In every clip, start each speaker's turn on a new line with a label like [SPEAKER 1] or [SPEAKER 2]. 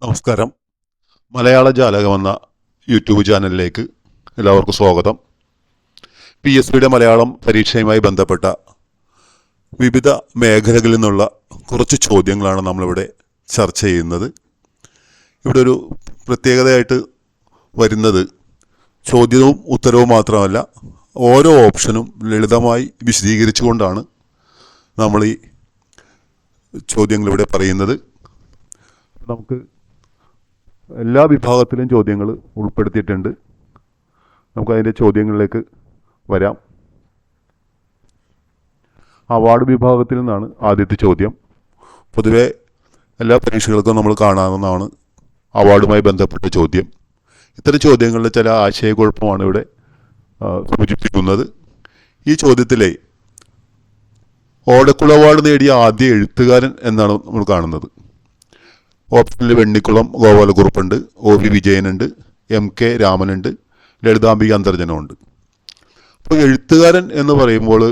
[SPEAKER 1] നമസ്കാരം. മലയാള ജാലകം എന്ന യൂട്യൂബ് ചാനലിലേക്ക് എല്ലാവർക്കും സ്വാഗതം. PSCയുടെ മലയാളം പരീക്ഷയുമായി ബന്ധപ്പെട്ട വിവിധ മേഖലകളിൽ നിന്നുള്ള കുറച്ച് ചോദ്യങ്ങളാണ് നമ്മളിവിടെ ചർച്ച ചെയ്യുന്നത്. ഇവിടെ ഒരു പ്രത്യേകതയായിട്ട് വരുന്നത് ചോദ്യവും ഉത്തരവും മാത്രമല്ല, ഓരോ ഓപ്ഷനും ലളിതമായി വിശദീകരിച്ചുകൊണ്ടാണ് നമ്മൾ ഈ ചോദ്യങ്ങളിവിടെ പറയുന്നത്. നമുക്ക് എല്ലാ വിഭാഗത്തിലും ചോദ്യങ്ങൾ ഉൾപ്പെടുത്തിയിട്ടുണ്ട്. നമുക്കതിൻ്റെ ചോദ്യങ്ങളിലേക്ക് വരാം. അവാർഡ് വിഭാഗത്തിൽ നിന്നാണ് ആദ്യത്തെ ചോദ്യം. പൊതുവെ എല്ലാ പരീക്ഷകൾക്കും നമ്മൾ കാണാവുന്നതാണ് അവാർഡുമായി ബന്ധപ്പെട്ട ചോദ്യം. ഇത്തരം ചോദ്യങ്ങളിൽ ചില ആശയക്കുഴപ്പമാണ് ഇവിടെ സൂചിപ്പിക്കുന്നത്. ഈ ചോദ്യത്തിലെ ഓടക്കുള അവാർഡ് നേടിയ ആദ്യ എഴുത്തുകാരൻ എന്നാണ് നമ്മൾ കാണുന്നത്. ഓപ്ഷനിൽ വെണ്ണിക്കുളം ഗോപാലകുറുപ്പുണ്ട്, OV വിജയനുണ്ട്, MK രാമനുണ്ട്, ലളിതാംബിക അന്തർജനമുണ്ട്. അപ്പോൾ എഴുത്തുകാരൻ എന്ന് പറയുമ്പോൾ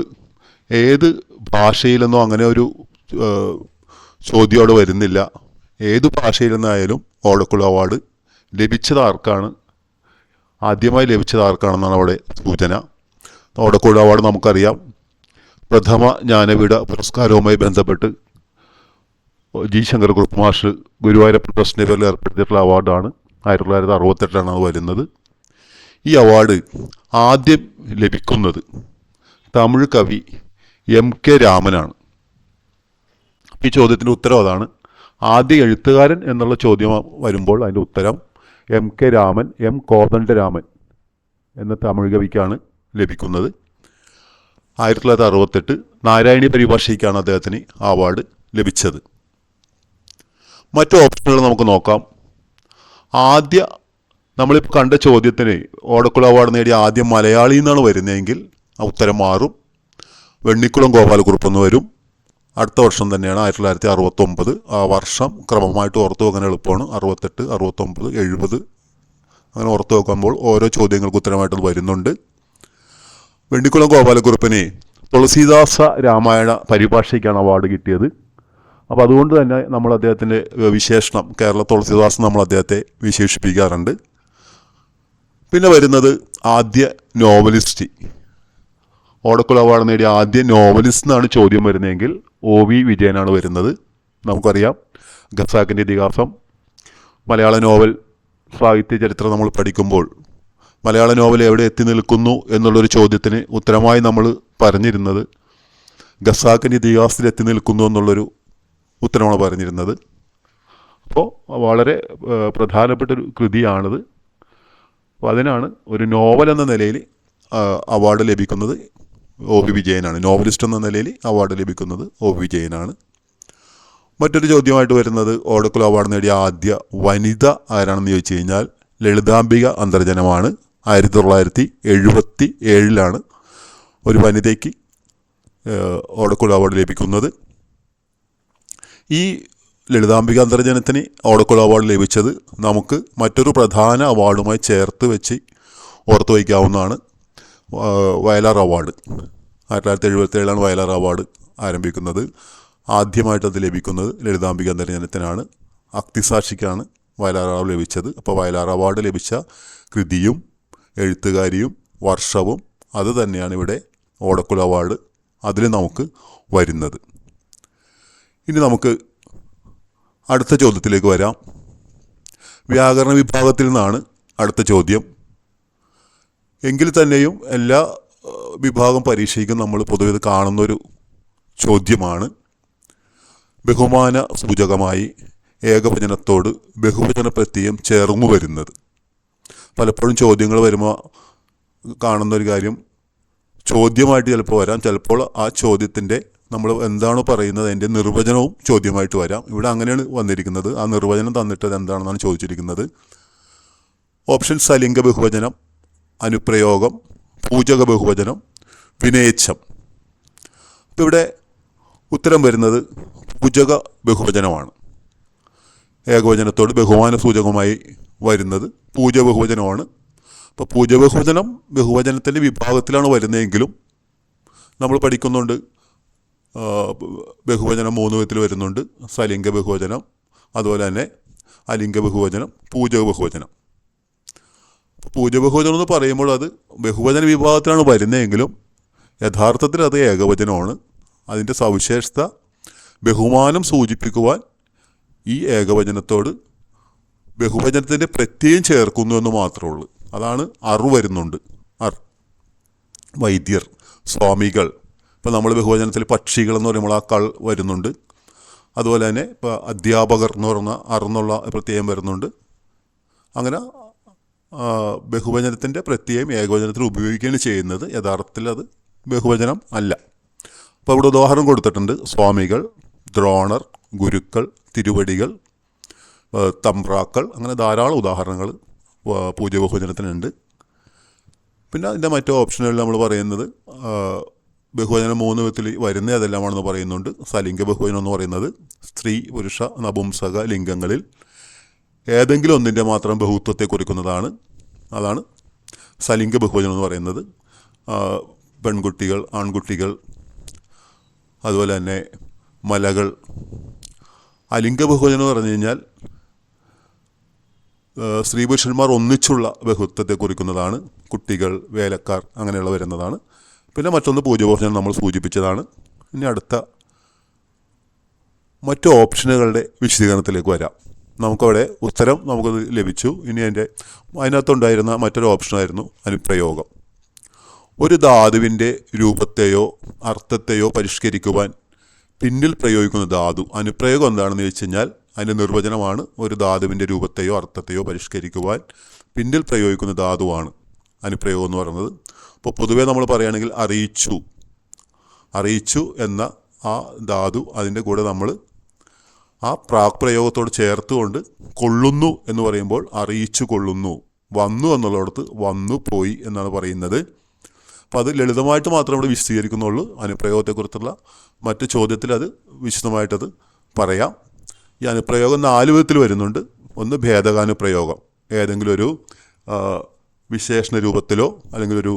[SPEAKER 1] ഏത് ഭാഷയിലെന്നോ അങ്ങനെ ഒരു ചോദ്യം അവിടെ വരുന്നില്ല. ഏത് ഭാഷയിൽ നിന്നായാലും ഓടക്കുള അവാർഡ് ലഭിച്ചത് ആർക്കാണ്, ആദ്യമായി ലഭിച്ചത് ആർക്കാണെന്നാണ് അവിടെ സൂചന. ഓടക്കുള അവാർഡ് നമുക്കറിയാം, പ്രഥമ ജ്ഞാനപീഠ പുരസ്കാരവുമായി ബന്ധപ്പെട്ട് G. ശങ്കരക്കുറുപ്പ് മാഷ് ഗുരുവായൂരപ്പൻ ട്രസ്റ്റിൻ്റെ പേരിൽ ഏർപ്പെടുത്തിയിട്ടുള്ള അവാർഡാണ്. 1968 അത് വരുന്നത്. ഈ അവാർഡ് ആദ്യം ലഭിക്കുന്നത് തമിഴ് കവി MK രാമനാണ്. ഈ ചോദ്യത്തിൻ്റെ ഉത്തരം അതാണ്. ആദ്യ എഴുത്തുകാരൻ എന്നുള്ള ചോദ്യം വരുമ്പോൾ അതിൻ്റെ ഉത്തരം MK രാമൻ, M. കോദണ്ഡരാമൻ എന്ന തമിഴ് കവിക്കാണ് ലഭിക്കുന്നത്. 1968 നാരായണീയ പരിഭാഷയ്ക്കാണ് അദ്ദേഹത്തിന് ആ അവാർഡ് ലഭിച്ചത്. മറ്റു ഓപ്ഷനുകൾ നമുക്ക് നോക്കാം. ആദ്യ നമ്മളിപ്പോൾ കണ്ട ചോദ്യത്തിന് ഓടക്കുള അവാർഡ് നേടിയ ആദ്യ മലയാളി എന്നാണ് വരുന്നതെങ്കിൽ ആ ഉത്തരം മാറും. വെണ്ണിക്കുളം ഗോപാലകുറുപ്പെന്ന് വരും. അടുത്ത വർഷം തന്നെയാണ് 1969. ആ വർഷം ക്രമമായിട്ട് ഓർത്തു വെക്കാൻ എളുപ്പമാണ്. 68, 69, 70 അങ്ങനെ ഓർത്തു വെക്കുമ്പോൾ ഓരോ ചോദ്യങ്ങൾക്ക് ഉത്തരമായിട്ട് വരുന്നുണ്ട്. വെണ്ണിക്കുളം ഗോപാലകുറുപ്പിന് തുളസീദാസ രാമായണ പരിഭാഷയ്ക്കാണ് അവാർഡ് കിട്ടിയത്. അപ്പോൾ അതുകൊണ്ട് തന്നെ നമ്മൾ അദ്ദേഹത്തിൻ്റെ വിശേഷണം കേരള തുളസീദാസ് നമ്മൾ അദ്ദേഹത്തെ വിശേഷിപ്പിക്കാറുണ്ട്. പിന്നെ വരുന്നത് ആദ്യ നോവലിസ്റ്റ്. ഓടക്കുള അവാർഡ് നേടിയ ആദ്യ നോവലിസ്റ്റ് എന്നാണ് ചോദ്യം വരുന്നതെങ്കിൽ OV വിജയനാണ് വരുന്നത്. നമുക്കറിയാം ഖസാക്കിൻ്റെ ഇതിഹാസം, മലയാള നോവൽ സാഹിത്യ ചരിത്രം നമ്മൾ പഠിക്കുമ്പോൾ മലയാള നോവൽ എവിടെ എത്തി നിൽക്കുന്നു എന്നുള്ളൊരു ചോദ്യത്തിന് ഉത്തരമായി നമ്മൾ പറഞ്ഞിരുന്നത് ഖസാക്കിൻ്റെ ഇതിഹാസത്തിൽ എത്തി നിൽക്കുന്നു എന്നുള്ളൊരു ഉത്തരമാണ് പറഞ്ഞിരുന്നത്. അപ്പോൾ വളരെ പ്രധാനപ്പെട്ടൊരു കൃതിയാണിത്. അപ്പോൾ അതിനാണ് ഒരു നോവൽ എന്ന നിലയിൽ അവാർഡ് ലഭിക്കുന്നത് OV വിജയനാണ്. നോവലിസ്റ്റ് എന്ന നിലയിൽ അവാർഡ് ലഭിക്കുന്നത് OV വിജയനാണ്. മറ്റൊരു ചോദ്യമായിട്ട് വരുന്നത് ഓടക്കുള അവാർഡ് നേടിയ ആദ്യ വനിത ആരാണെന്ന് ചോദിച്ചു കഴിഞ്ഞാൽ ലളിതാംബിക അന്തർജനമാണ്. 1977 ഒരു വനിതയ്ക്ക് ഓടക്കുള അവാർഡ് ലഭിക്കുന്നത്. ഈ ലളിതാംബിക അന്തർജനത്തിന് ഓടക്കുള അവാർഡ് ലഭിച്ചത് നമുക്ക് മറ്റൊരു പ്രധാന അവാർഡുമായി ചേർത്ത് വെച്ച് ഓർത്തു വയ്ക്കാവുന്നതാണ്. വയലാർ അവാർഡ് 1977 വയലാർ അവാർഡ് ആരംഭിക്കുന്നത്. ആദ്യമായിട്ട് അത് ലഭിക്കുന്നത് ലളിതാംബിക അന്തർജനത്തിനാണ്. അക്തിസാക്ഷിക്കാണ് വയലാർ അവാർഡ് ലഭിച്ചത്. അപ്പോൾ വയലാർ അവാർഡ് ലഭിച്ച കൃതിയും എഴുത്തുകാരിയും വർഷവും അത് തന്നെയാണ് ഇവിടെ ഓടക്കുള അവാർഡ് അതിൽ നമുക്ക് വരുന്നത്. ഇനി നമുക്ക് അടുത്ത ചോദ്യത്തിലേക്ക് വരാം. വ്യാകരണ വിഭാഗത്തിൽ നിന്നാണ് അടുത്ത ചോദ്യം. എങ്കിൽ തന്നെയും എല്ലാ വിഭാഗം പരീക്ഷയ്ക്കും നമ്മൾ പൊതുവെ ഇത് കാണുന്നൊരു ചോദ്യമാണ്. ബഹുമാന സൂചകമായി ഏകവചനത്തോട് ബഹുവചന പ്രത്യയം ചേർന്നു വരുന്നത്. പലപ്പോഴും ചോദ്യങ്ങൾ വരുമ്പോൾ കാണുന്നൊരു കാര്യം ചോദ്യമായിട്ട് ചിലപ്പോൾ വരാം, ചിലപ്പോൾ ആ ചോദ്യത്തിൻ്റെ നമ്മൾ എന്താണ് പറയുന്നത് അതിൻ്റെ നിർവചനവും ചോദ്യമായിട്ട് വരാം. ഇവിടെ അങ്ങനെയാണ് വന്നിരിക്കുന്നത്. ആ നിർവചനം തന്നിട്ട് എന്താണെന്നാണ് ചോദിച്ചിരിക്കുന്നത്. ഓപ്ഷൻ സലിംഗ ബഹുവചനം, അനുപ്രയോഗം, പൂജക ബഹുവചനം, വിനേച്ഛം. അപ്പോൾ ഇവിടെ ഉത്തരം വരുന്നത് പൂജക ബഹുവചനമാണ്. ഏകവചനത്തോട് ബഹുമാന സൂചകമായി വരുന്നത് പൂജ ബഹുവചനമാണ്. അപ്പോൾ പൂജ ബഹുവചനം ബഹുവചനത്തിൻ്റെ വിഭാഗത്തിലാണ് വരുന്നതെങ്കിലും നമ്മൾ പഠിക്കുന്നുണ്ട് ബഹുവചനം 3 വിധത്തിൽ വരുന്നുണ്ട്. സലിംഗ ബഹുവചനം, അതുപോലെ തന്നെ അലിംഗ ബഹുവചനം, പൂജക ബഹുവചനം. പൂജക ബഹുവചനം എന്ന് പറയുമ്പോൾ അത് ബഹുവചന വിഭാഗത്തിലാണ് വരുന്നതെങ്കിലും യഥാർത്ഥത്തിൽ അത് ഏകവചനമാണ്. അതിൻ്റെ സവിശേഷത ബഹുമാനം സൂചിപ്പിക്കുവാൻ ഈ ഏകവചനത്തോട് ബഹുവചനത്തിൻ്റെ പ്രത്യയം ചേർക്കുന്നു എന്ന് മാത്രമേ ഉള്ളൂ. അതാണ് വരുന്നുണ്ട്. വൈദ്യർ, സ്വാമികൾ. ഇപ്പോൾ നമ്മൾ ബഹുവചനത്തിൽ പക്ഷികൾ എന്ന് പറയുമ്പോൾ ആ കൾ വരുന്നുണ്ട്. അതുപോലെ തന്നെ ഇപ്പോൾ അധ്യാപകർ എന്ന് പറഞ്ഞ എന്നുള്ള പ്രത്യയം വരുന്നുണ്ട്. അങ്ങനെ ബഹുവചനത്തിൻ്റെ പ്രത്യയം ഏകവചനത്തിൽ ഉപയോഗിക്കുകയാണ് ചെയ്യുന്നത്. യഥാർത്ഥത്തിൽ അത് ബഹുവചനം അല്ല. അപ്പോൾ ഇവിടെ ഉദാഹരണം കൊടുത്തിട്ടുണ്ട്. സ്വാമികൾ, ദ്രോണർ, ഗുരുക്കൾ, തിരുവടികൾ, തമ്പ്രാക്കൾ, അങ്ങനെ ധാരാളം ഉദാഹരണങ്ങൾ പൂജ ബഹുവചനത്തിനുണ്ട്. പിന്നെ അതിൻ്റെ മറ്റു ഓപ്ഷനുകളിൽ നമ്മൾ പറയുന്നത് ബഹുവചനം 3 വിധത്തിൽ വരുന്ന ഏതെല്ലാമാണെന്ന് പറയുന്നുണ്ട്. സലിംഗ ബഹുവചനം എന്ന് പറയുന്നത് സ്ത്രീ, പുരുഷ, നപുംസക ലിംഗങ്ങളിൽ ഏതെങ്കിലും ഒന്നിൻ്റെ മാത്രം ബഹുത്വത്തെ കുറിക്കുന്നതാണ്. അതാണ് സലിംഗ ബഹുവചനം എന്ന് പറയുന്നത്. പെൺകുട്ടികൾ, ആൺകുട്ടികൾ, അതുപോലെ തന്നെ മലകൾ. അലിംഗ ബഹുവചനം എന്ന് പറഞ്ഞു കഴിഞ്ഞാൽ സ്ത്രീ പുരുഷന്മാർ ഒന്നിച്ചുള്ള ബഹുത്വത്തെ കുറിക്കുന്നതാണ്. കുട്ടികൾ, വേലക്കാർ, അങ്ങനെയുള്ള വരുന്നതാണ്. പിന്നെ മറ്റൊന്ന് പൂജബഹുവചനം നമ്മൾ സൂചിപ്പിച്ചതാണ്. ഇനി അടുത്ത മറ്റു ഓപ്ഷനുകളുടെ വിശദീകരണത്തിലേക്ക് വരാം. നമുക്കവിടെ ഉത്തരം നമുക്കത് ലഭിച്ചു. ഇനി അതിനകത്തുണ്ടായിരുന്ന മറ്റൊരു ഓപ്ഷനായിരുന്നു അനുപ്രയോഗം. ഒരു ധാതുവിൻ്റെ രൂപത്തെയോ അർത്ഥത്തെയോ പരിഷ്കരിക്കുവാൻ പിന്നിൽ പ്രയോഗിക്കുന്ന ധാതു. അനുപ്രയോഗം എന്താണെന്ന് ചോദിച്ചു കഴിഞ്ഞാൽ അതിൻ്റെ നിർവചനമാണ് ഒരു ധാതുവിൻ്റെ രൂപത്തെയോ അർത്ഥത്തെയോ പരിഷ്കരിക്കുവാൻ പിന്നിൽ പ്രയോഗിക്കുന്ന ധാതുവാണ് അനുപ്രയോഗം എന്ന് പറയുന്നത്. അപ്പോൾ പൊതുവേ നമ്മൾ പറയുകയാണെങ്കിൽ അറിയിച്ചു എന്ന ആ ധാതു അതിൻ്റെ കൂടെ നമ്മൾ ആ പ്രാക് പ്രയോഗത്തോട് ചേർത്തുകൊണ്ട് കൊള്ളുന്നു എന്ന് പറയുമ്പോൾ അറിയിച്ചു കൊള്ളുന്നു. വന്നു എന്നുള്ളിടത്ത് വന്നു പോയി എന്നാണ് പറയുന്നത്. അപ്പോൾ അത് ലളിതമായിട്ട് മാത്രമേ ഇവിടെ വിശദീകരിക്കുന്നുള്ളൂ. അനുപ്രയോഗത്തെക്കുറിച്ചുള്ള മറ്റ് ചോദ്യത്തിൽ അത് വിശദമായിട്ടത് പറയാം. ഈ അനുപ്രയോഗം 4 വിധത്തിൽ വരുന്നുണ്ട്. ഒന്ന് ഭേദകാനുപ്രയോഗം, ഏതെങ്കിലും ഒരു വിശേഷണ രൂപത്തിലോ അല്ലെങ്കിൽ ഒരു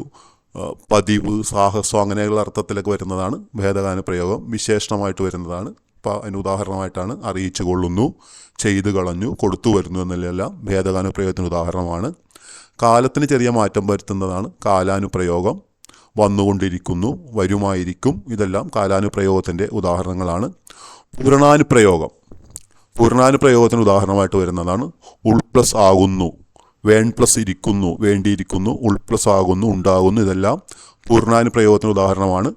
[SPEAKER 1] പതിവ്, സാഹസം, അങ്ങനെയുള്ള അർത്ഥത്തിലൊക്കെ വരുന്നതാണ് ഭേദകാനുപ്രയോഗം. വിശേഷണമായിട്ട് വരുന്നതാണ്. അപ്പോൾ അതിന് ഉദാഹരണമായിട്ടാണ് അറിയിച്ചു കൊള്ളുന്നു, ചെയ്തു കളഞ്ഞു, കൊടുത്തു വരുന്നു എന്നെല്ലാം ഭേദകാനുപ്രയോഗത്തിന് ഉദാഹരണമാണ്. കാലത്തിന് ചെറിയ മാറ്റം വരുത്തുന്നതാണ് കാലാനുപ്രയോഗം. വന്നുകൊണ്ടിരിക്കുന്നു, വരുമായിരിക്കും, ഇതെല്ലാം കാലാനുപ്രയോഗത്തിൻ്റെ ഉദാഹരണങ്ങളാണ്. പൂർണ്ണാനുപ്രയോഗത്തിന് ഉദാഹരണമായിട്ട് വരുന്നതാണ് ഉൾ പ്ലസ് ആകുന്നു, വേൺ പ്ലസ് ഇരിക്കുന്നു, വേണ്ടിയിരിക്കുന്നു, ഉൾ പ്ലസ് ആകുന്നു, ഉണ്ടാകുന്നു, ഇതെല്ലാം പൂർണ്ണാനുപ്രയോഗത്തിന് ഉദാഹരണമാണ്.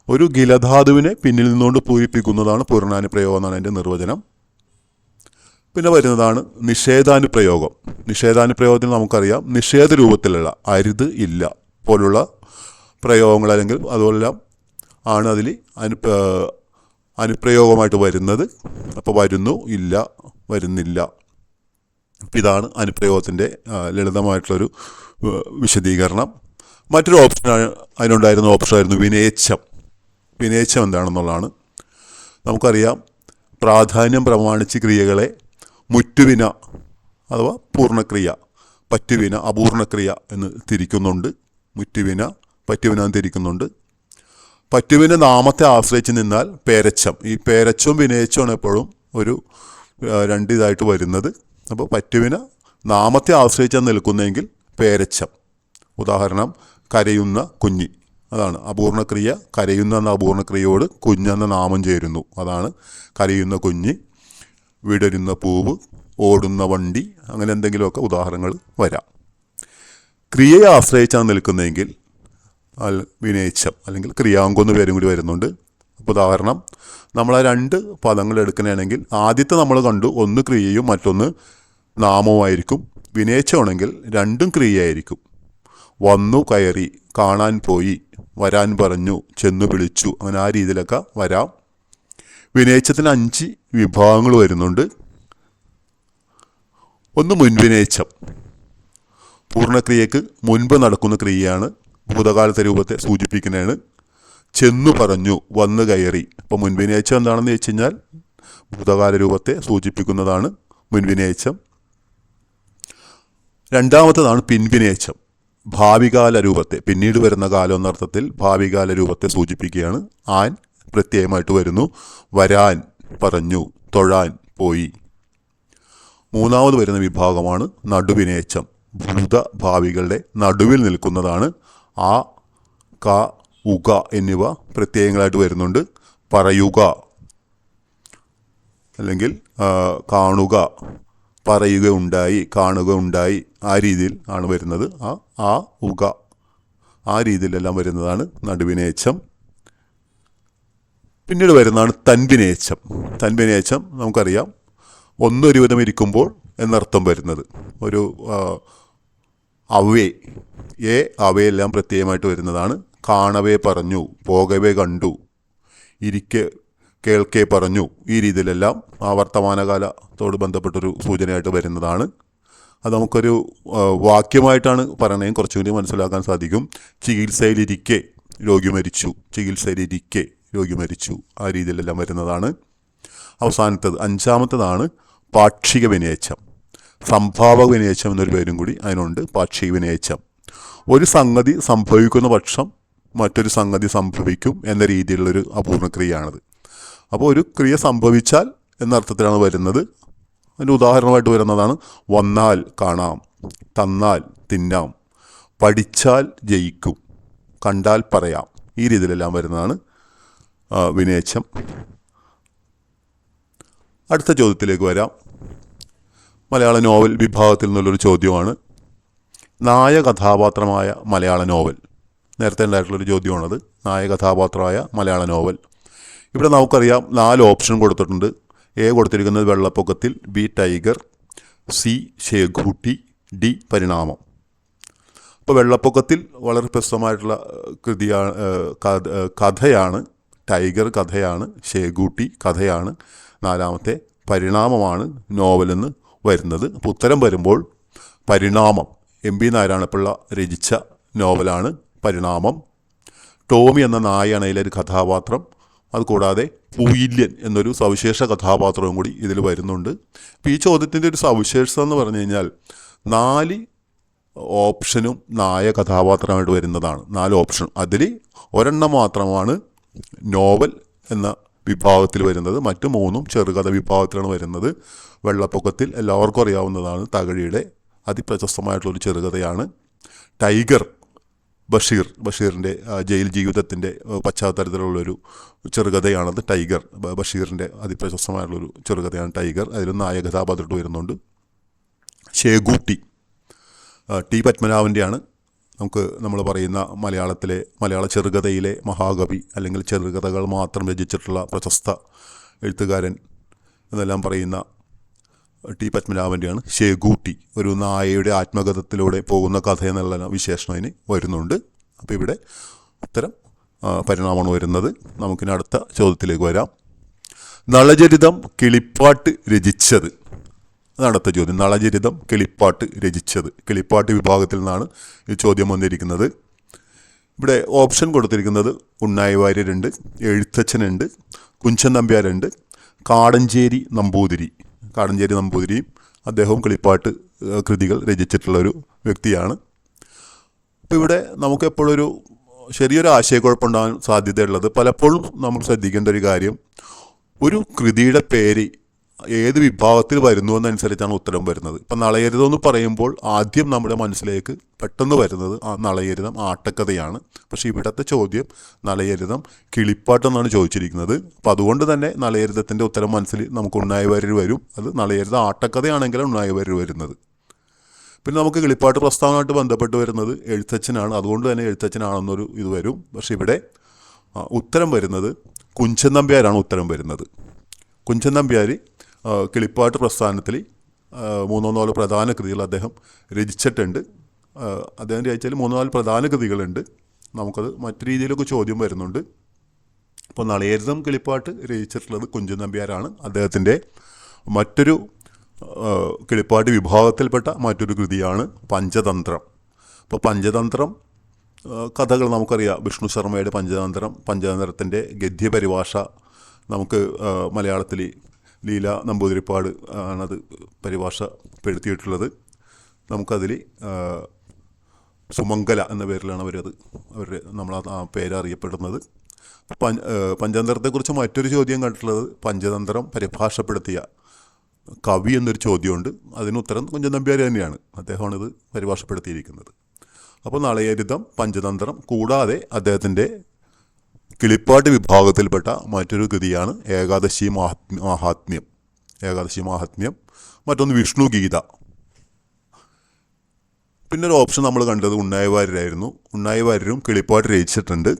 [SPEAKER 1] ഒരു ഗിലധാതുവിനെ പിന്നിൽ നിന്നുകൊണ്ട് പൂരിപ്പിക്കുന്നതാണ് പൂർണ്ണാനുപ്രയോഗം എന്നാണ് അതിൻ്റെ നിർവചനം. പിന്നെ വരുന്നതാണ് നിഷേധാനുപ്രയോഗം. നിഷേധാനുപ്രയോഗത്തിന് നമുക്കറിയാം നിഷേധ രൂപത്തിലുള്ള അരുത്, ഇല്ല പോലുള്ള പ്രയോഗങ്ങൾ അല്ലെങ്കിൽ അതുപോലെല്ലാം ആണ് അതിൽ അനുപ്രയോഗമായിട്ട് വരുന്നത്. അപ്പോൾ വരുന്നു, ഇല്ല, വരുന്നില്ല. ഇതാണ് അനുപ്രയോഗത്തിൻ്റെ ലളിതമായിട്ടുള്ളൊരു വിശദീകരണം. മറ്റൊരു ഓപ്ഷൻ അതിനുണ്ടായിരുന്ന ഓപ്ഷനായിരുന്നു വിനേച്ഛം. വിനേച്ഛം എന്താണെന്നുള്ളതാണ്. നമുക്കറിയാം പ്രാധാന്യം പ്രമാണിച്ച് ക്രിയകളെ മുറ്റുവിന അഥവാ പൂർണ്ണക്രിയ, പറ്റുവിന, അപൂർണക്രിയ എന്ന് തിരിക്കുന്നുണ്ട്. മുറ്റുവിന, പറ്റുവിന എന്ന് തിരിക്കുന്നുണ്ട്. പറ്റുവിന നാമത്തെ ആശ്രയിച്ച് നിന്നാൽ പേരച്ചം. ഈ പേരച്ചവും വിനേച്ഛമാണ് എപ്പോഴും ഒരു രണ്ടിതായിട്ട് വരുന്നത്. അപ്പോൾ പറ്റുവിന നാമത്തെ ആശ്രയിച്ചാണ് നിൽക്കുന്നതെങ്കിൽ പേരച്ചം. ഉദാഹരണം കരയുന്ന കുഞ്ഞി, അതാണ് അപൂർണക്രിയ. കരയുന്ന എന്ന അപൂർണക്രിയയോട് കുഞ്ഞെന്ന നാമം ചേരുന്നു, അതാണ് കരയുന്ന കുഞ്ഞി. വിടരുന്ന പൂവ്, ഓടുന്ന വണ്ടി, അങ്ങനെ എന്തെങ്കിലുമൊക്കെ ഉദാഹരണങ്ങൾ വരാം. ക്രിയയെ ആശ്രയിച്ചാണ് നിൽക്കുന്നതെങ്കിൽ വിനേച്ഛം അല്ലെങ്കിൽ ക്രിയാങ്കം എന്ന് പേരും കൂടി വരുന്നുണ്ട്. അപ്പോൾ ഉദാഹരണം നമ്മൾ ആ 2 പദങ്ങൾ എടുക്കുകയാണെങ്കിൽ ആദ്യത്തെ നമ്മൾ കണ്ടു, ഒന്ന് ക്രിയയും മറ്റൊന്ന് നാമവുമായിരിക്കും. വിനേച്ഛമാണെങ്കിൽ രണ്ടും ക്രിയയായിരിക്കും. വന്നു, കയറി, കാണാൻ പോയി, വരാൻ പറഞ്ഞു, ചെന്നു വിളിച്ചു, അങ്ങനെ ആ രീതിയിലൊക്കെ വരാം. വിനേച്ഛത്തിന് 5 വിഭാഗങ്ങൾ വരുന്നുണ്ട്. ഒന്ന് മുൻവിനേച്ഛം. പൂർണ്ണക്രിയക്ക് മുൻപ് നടക്കുന്ന ക്രിയയാണ്, ഭൂതകാലത്തെ രൂപത്തെ സൂചിപ്പിക്കുന്നതാണ്. ചെന്നു പറഞ്ഞു, വന്നു കയറി. അപ്പോൾ മുൻവിനേച്ഛം എന്താണെന്ന് വെച്ച് കഴിഞ്ഞാൽ ഭൂതകാല രൂപത്തെ സൂചിപ്പിക്കുന്നതാണ് മുൻവിനേച്ഛം. രണ്ടാമത്തേതാണ് പിൻവിനേച്ഛം. ഭാവികാല രൂപത്തെ, പിന്നീട് വരുന്ന കാലം എന്നർത്ഥത്തിൽ ഭാവികാല രൂപത്തെ സൂചിപ്പിക്കുകയാണ്. ആൻ പ്രത്യയമായിട്ട് വരുന്നു. വരാൻ പറഞ്ഞു, തൊഴാൻ പോയി. മൂന്നാമത് വരുന്ന വിഭാഗമാണ് നടുവിനേച്ചം. ഭൂതഭാവികളുടെ നടുവിൽ നിൽക്കുന്നതാണ്. ആ, ക, ഉക എന്നിവ പ്രത്യയങ്ങളായിട്ട് വരുന്നുണ്ട്. പറയുക അല്ലെങ്കിൽ കാണുക, പറയുക ഉണ്ടായി, കാണുക ഉണ്ടായി, ആ രീതിയിൽ ആണ് വരുന്നത്. ആ, ഉക, ആ രീതിയിലെല്ലാം വരുന്നതാണ് നടുവിനേച്ചം. പിന്നീട് വരുന്നതാണ് തൻവിനേച്ചം. തൻവിനേച്ചം നമുക്കറിയാം, ഒന്നൊരു വിധം ഇരിക്കുമ്പോൾ എന്നർത്ഥം വരുന്നത്. ഒരു അവേ, അവയെല്ലാം പ്രത്യയമായിട്ട് വരുന്നതാണ്. കാണവേ പറഞ്ഞു, പോകവേ കണ്ടു, ഇരിക്കെ കേൾക്കെ പറഞ്ഞു, ഈ രീതിയിലെല്ലാം ആ വർത്തമാനകാലത്തോട് ബന്ധപ്പെട്ടൊരു സൂചനയായിട്ട് വരുന്നതാണ്. അത് നമുക്കൊരു വാക്യമായിട്ടാണ് പറയണതെങ്കിൽ കുറച്ചുകൂടി മനസ്സിലാക്കാൻ സാധിക്കും. ചികിത്സയിലിരിക്കെ രോഗി മരിച്ചു, ചികിത്സയിലിരിക്കെ രോഗി മരിച്ചു, ആ രീതിയിലെല്ലാം വരുന്നതാണ്. അവസാനത്തത് അഞ്ചാമത്തതാണ് പാക്ഷിക വിനേച്ചം. സംഭാവക വിനേച്ചം എന്നൊരു പേരും കൂടി അതിനുണ്ട്, പാക്ഷിക വിനേച്ചം. ഒരു സംഗതി സംഭവിക്കുന്ന പക്ഷം മറ്റൊരു സംഗതി സംഭവിക്കും എന്ന രീതിയിലുള്ളൊരു അപൂർണക്രിയയാണത്. അപ്പോൾ ഒരു ക്രിയ സംഭവിച്ചാൽ എന്നർത്ഥത്തിലാണ് വരുന്നത്. അതിൻ്റെ ഉദാഹരണമായിട്ട് വരുന്നതാണ് വന്നാൽ കാണാം, തന്നാൽ തിന്നാം, പഠിച്ചാൽ ജയിക്കും, കണ്ടാൽ പറയാം, ഈ രീതിയിലെല്ലാം വരുന്നതാണ് വിനേച്ചം. അടുത്ത ചോദ്യത്തിലേക്ക് വരാം. മലയാള നോവൽ വിഭാഗത്തിൽ നിന്നുള്ളൊരു ചോദ്യമാണ്. നായ കഥാപാത്രമായ മലയാള നോവൽ. നേരത്തെ ഉണ്ടായിട്ടുള്ളൊരു ചോദ്യമാണത്. നായ കഥാപാത്രമായ മലയാള നോവൽ. ഇവിടെ നമുക്കറിയാം 4 ഓപ്ഷൻ കൊടുത്തിട്ടുണ്ട്. എ കൊടുത്തിരിക്കുന്നത് വെള്ളപ്പൊക്കത്തിൽ, ബി ടൈഗർ, സി ശേഖൂട്ടി, ഡി പരിണാമം. അപ്പോൾ വെള്ളപ്പൊക്കത്തിൽ വളരെ പ്രസിദ്ധമായിട്ടുള്ള കഥയാണ്. ടൈഗർ കഥയാണ്. ശേഖൂട്ടി കഥയാണ്. 4മത്തെ പരിണാമമാണ് നോവലെന്ന് വരുന്നത്. അപ്പോൾ ഉത്തരം വരുമ്പോൾ പരിണാമം. എം പി നാരായണപിള്ള രചിച്ച നോവലാണ് പരിണാമം. ടോമി എന്ന നായയാണ് അതിലൊരു കഥാപാത്രം. അതുകൂടാതെ പൂയില്യൻ എന്നൊരു സവിശേഷ കഥാപാത്രവും കൂടി ഇതിൽ വരുന്നുണ്ട്. അപ്പോൾ ഈ ചോദ്യത്തിൻ്റെ ഒരു സവിശേഷത എന്ന് പറഞ്ഞു കഴിഞ്ഞാൽ 4 ഓപ്ഷനും നായ കഥാപാത്രമായിട്ട് വരുന്നതാണ്. 4 ഓപ്ഷൻ, അതിൽ ഒരെണ്ണം മാത്രമാണ് നോവൽ എന്ന വിഭാഗത്തിൽ വരുന്നത്. മറ്റു 3ഉം ചെറുകഥ വിഭാഗത്തിലാണ് വരുന്നത്. വെള്ളപ്പൊക്കത്തിൽ എല്ലാവർക്കും അറിയാവുന്നതാണ്, തകഴിയുടെ അതിപ്രശസ്തമായിട്ടുള്ളൊരു ചെറുകഥയാണ്. ടൈഗർ ബഷീറിൻ്റെ ജയിൽ ജീവിതത്തിൻ്റെ പശ്ചാത്തലത്തിലുള്ളൊരു ചെറുകഥയാണത്. ടൈഗർ ബഷീറിൻ്റെ അതിപ്രശസ്തമായിട്ടുള്ളൊരു ചെറുകഥയാണ് ടൈഗർ. അതിലും നായക കഥാപാത്രമായിട്ട് വരുന്നുണ്ട്. ശേഖൂട്ടി ടി പത്മനാഭൻ്റെയാണ്. നമ്മൾ പറയുന്ന മലയാള ചെറുകഥയിലെ മഹാകവി, അല്ലെങ്കിൽ ചെറുകഥകൾ മാത്രം രചിച്ചിട്ടുള്ള പ്രശസ്ത എഴുത്തുകാരൻ എന്നെല്ലാം പറയുന്ന ടി പത്മനാഭൻ്റെയാണ് ശേഖൂട്ടി. ഒരു നായയുടെ ആത്മകഥത്തിലൂടെ പോകുന്ന കഥ എന്നുള്ള വിശേഷണം അതിന് വരുന്നുണ്ട്. അപ്പോൾ ഇവിടെ ഉത്തരം പരിണാമമാണ് വരുന്നത്. നമുക്കിനി അടുത്ത ചോദ്യത്തിലേക്ക് വരാം. നളചരിതം കിളിപ്പാട്ട് രചിച്ചത്. അതാണ് അടുത്ത ചോദ്യം. നളചരിതം കിളിപ്പാട്ട് രചിച്ചത്. കിളിപ്പാട്ട് വിഭാഗത്തിൽ നിന്നാണ് ഈ ചോദ്യം വന്നിരിക്കുന്നത്. ഇവിടെ ഓപ്ഷൻ കൊടുത്തിരിക്കുന്നത് ഉണ്ണായി വാര്യരുണ്ട്, എഴുത്തച്ഛനുണ്ട്, കുഞ്ചൻ നമ്പ്യാരുണ്ട്, കാടഞ്ചേരി നമ്പൂതിരിയും അദ്ദേഹവും കിളിപ്പാട്ട് കൃതികൾ രചിച്ചിട്ടുള്ളൊരു വ്യക്തിയാണ്. അപ്പോൾ ഇവിടെ നമുക്ക് എപ്പോഴൊരു ചെറിയൊരു ആശയക്കുഴപ്പമുണ്ടാകാൻ സാധ്യതയുള്ളത്, പലപ്പോഴും നമ്മൾ ശ്രദ്ധിക്കേണ്ട ഒരു കാര്യം, ഒരു കൃതിയുടെ പേര് ഏത് വിഭാഗത്തിൽ വരുന്നു എന്നനുസരിച്ചാണ് ഉത്തരം വരുന്നത്. ഇപ്പം നളചരിതം എന്ന് പറയുമ്പോൾ ആദ്യം നമ്മുടെ മനസ്സിലേക്ക് പെട്ടെന്ന് വരുന്നത് ആ നളചരിതം ആട്ടക്കഥയാണ്. പക്ഷേ ഇവിടുത്തെ ചോദ്യം നളചരിതം കിളിപ്പാട്ടെന്നാണ് ചോദിച്ചിരിക്കുന്നത്. അപ്പം അതുകൊണ്ട് തന്നെ നളചരിതത്തിൻ്റെ ഉത്തരം മനസ്സിൽ നമുക്ക് ഉണ്ണായി വാര്യർ വരും. അത് നളചരിതം ആട്ടക്കഥയാണെങ്കിലും ഉണ്ണായി വാര്യർ വരുന്നത്. പിന്നെ നമുക്ക് കിളിപ്പാട്ട് പ്രസ്ഥാനമായിട്ട് ബന്ധപ്പെട്ട് വരുന്നത് എഴുത്തച്ഛനാണ്. അതുകൊണ്ട് തന്നെ എഴുത്തച്ഛനാണെന്നൊരു ഇത് വരും. പക്ഷേ ഇവിടെ ഉത്തരം വരുന്നത് കുഞ്ചൻ നമ്പ്യാരാണ് ഉത്തരം വരുന്നത്. കുഞ്ചൻ നമ്പ്യാർ കിളിപ്പാട്ട് പ്രസ്ഥാനത്തിൽ 3-4 പ്രധാന കൃതികൾ അദ്ദേഹം രചിച്ചിട്ടുണ്ട്. അദ്ദേഹം രചിച്ചാൽ 3-4 പ്രധാന കൃതികളുണ്ട്. നമുക്കത് മറ്റു രീതിയിലൊക്കെ ചോദ്യം വരുന്നുണ്ട്. അപ്പോൾ നളചരിതം കിളിപ്പാട്ട് രചിച്ചിട്ടുള്ളത് കുഞ്ചൻ നമ്പ്യാരാണ്. അദ്ദേഹത്തിൻ്റെ മറ്റൊരു കിളിപ്പാട്ട് വിഭാഗത്തിൽപ്പെട്ട മറ്റൊരു കൃതിയാണ് പഞ്ചതന്ത്രം. അപ്പോൾ പഞ്ചതന്ത്രം കഥകൾ നമുക്കറിയാം. വിഷ്ണു ശർമ്മയുടെ പഞ്ചതന്ത്രത്തിൻ്റെ ഗദ്യപരിഭാഷ നമുക്ക് മലയാളത്തിൽ ലീല നമ്പൂതിരിപ്പാട് ആണത് പരിഭാഷപ്പെടുത്തിയിട്ടുള്ളത്. നമുക്കതിൽ സുമംഗല എന്ന പേരിലാണ് നമ്മൾ ആ പേര് അറിയപ്പെടുന്നത്. പഞ്ചതന്ത്രത്തെക്കുറിച്ച് മറ്റൊരു ചോദ്യം കണ്ടിട്ടുള്ളത് പഞ്ചതന്ത്രം പരിഭാഷപ്പെടുത്തിയ കവി എന്നൊരു ചോദ്യമുണ്ട്. അതിന് ഉത്തരം കുഞ്ചൻ നമ്പ്യാർ തന്നെയാണ്. അദ്ദേഹമാണ് ഇത് പരിഭാഷപ്പെടുത്തിയിരിക്കുന്നത്. അപ്പോൾ നളചരിതം, പഞ്ചതന്ത്രം കൂടാതെ അദ്ദേഹത്തിൻ്റെ കിളിപ്പാട്ട് വിഭാഗത്തിൽപ്പെട്ട മറ്റൊരു കൃതിയാണ് ഏകാദശി മാഹാത്മ്യം. ഏകാദശി മാഹാത്മ്യം. മറ്റൊന്ന് വിഷ്ണു ഗീത. പിന്നെ ഒരു ഓപ്ഷൻ നമ്മൾ കണ്ടത് ഉണ്ണായി വാര്യരായിരുന്നു. ഉണ്ണായി വാര്യരും കിളിപ്പാട്ട് രചിച്ചിട്ടുണ്ട്.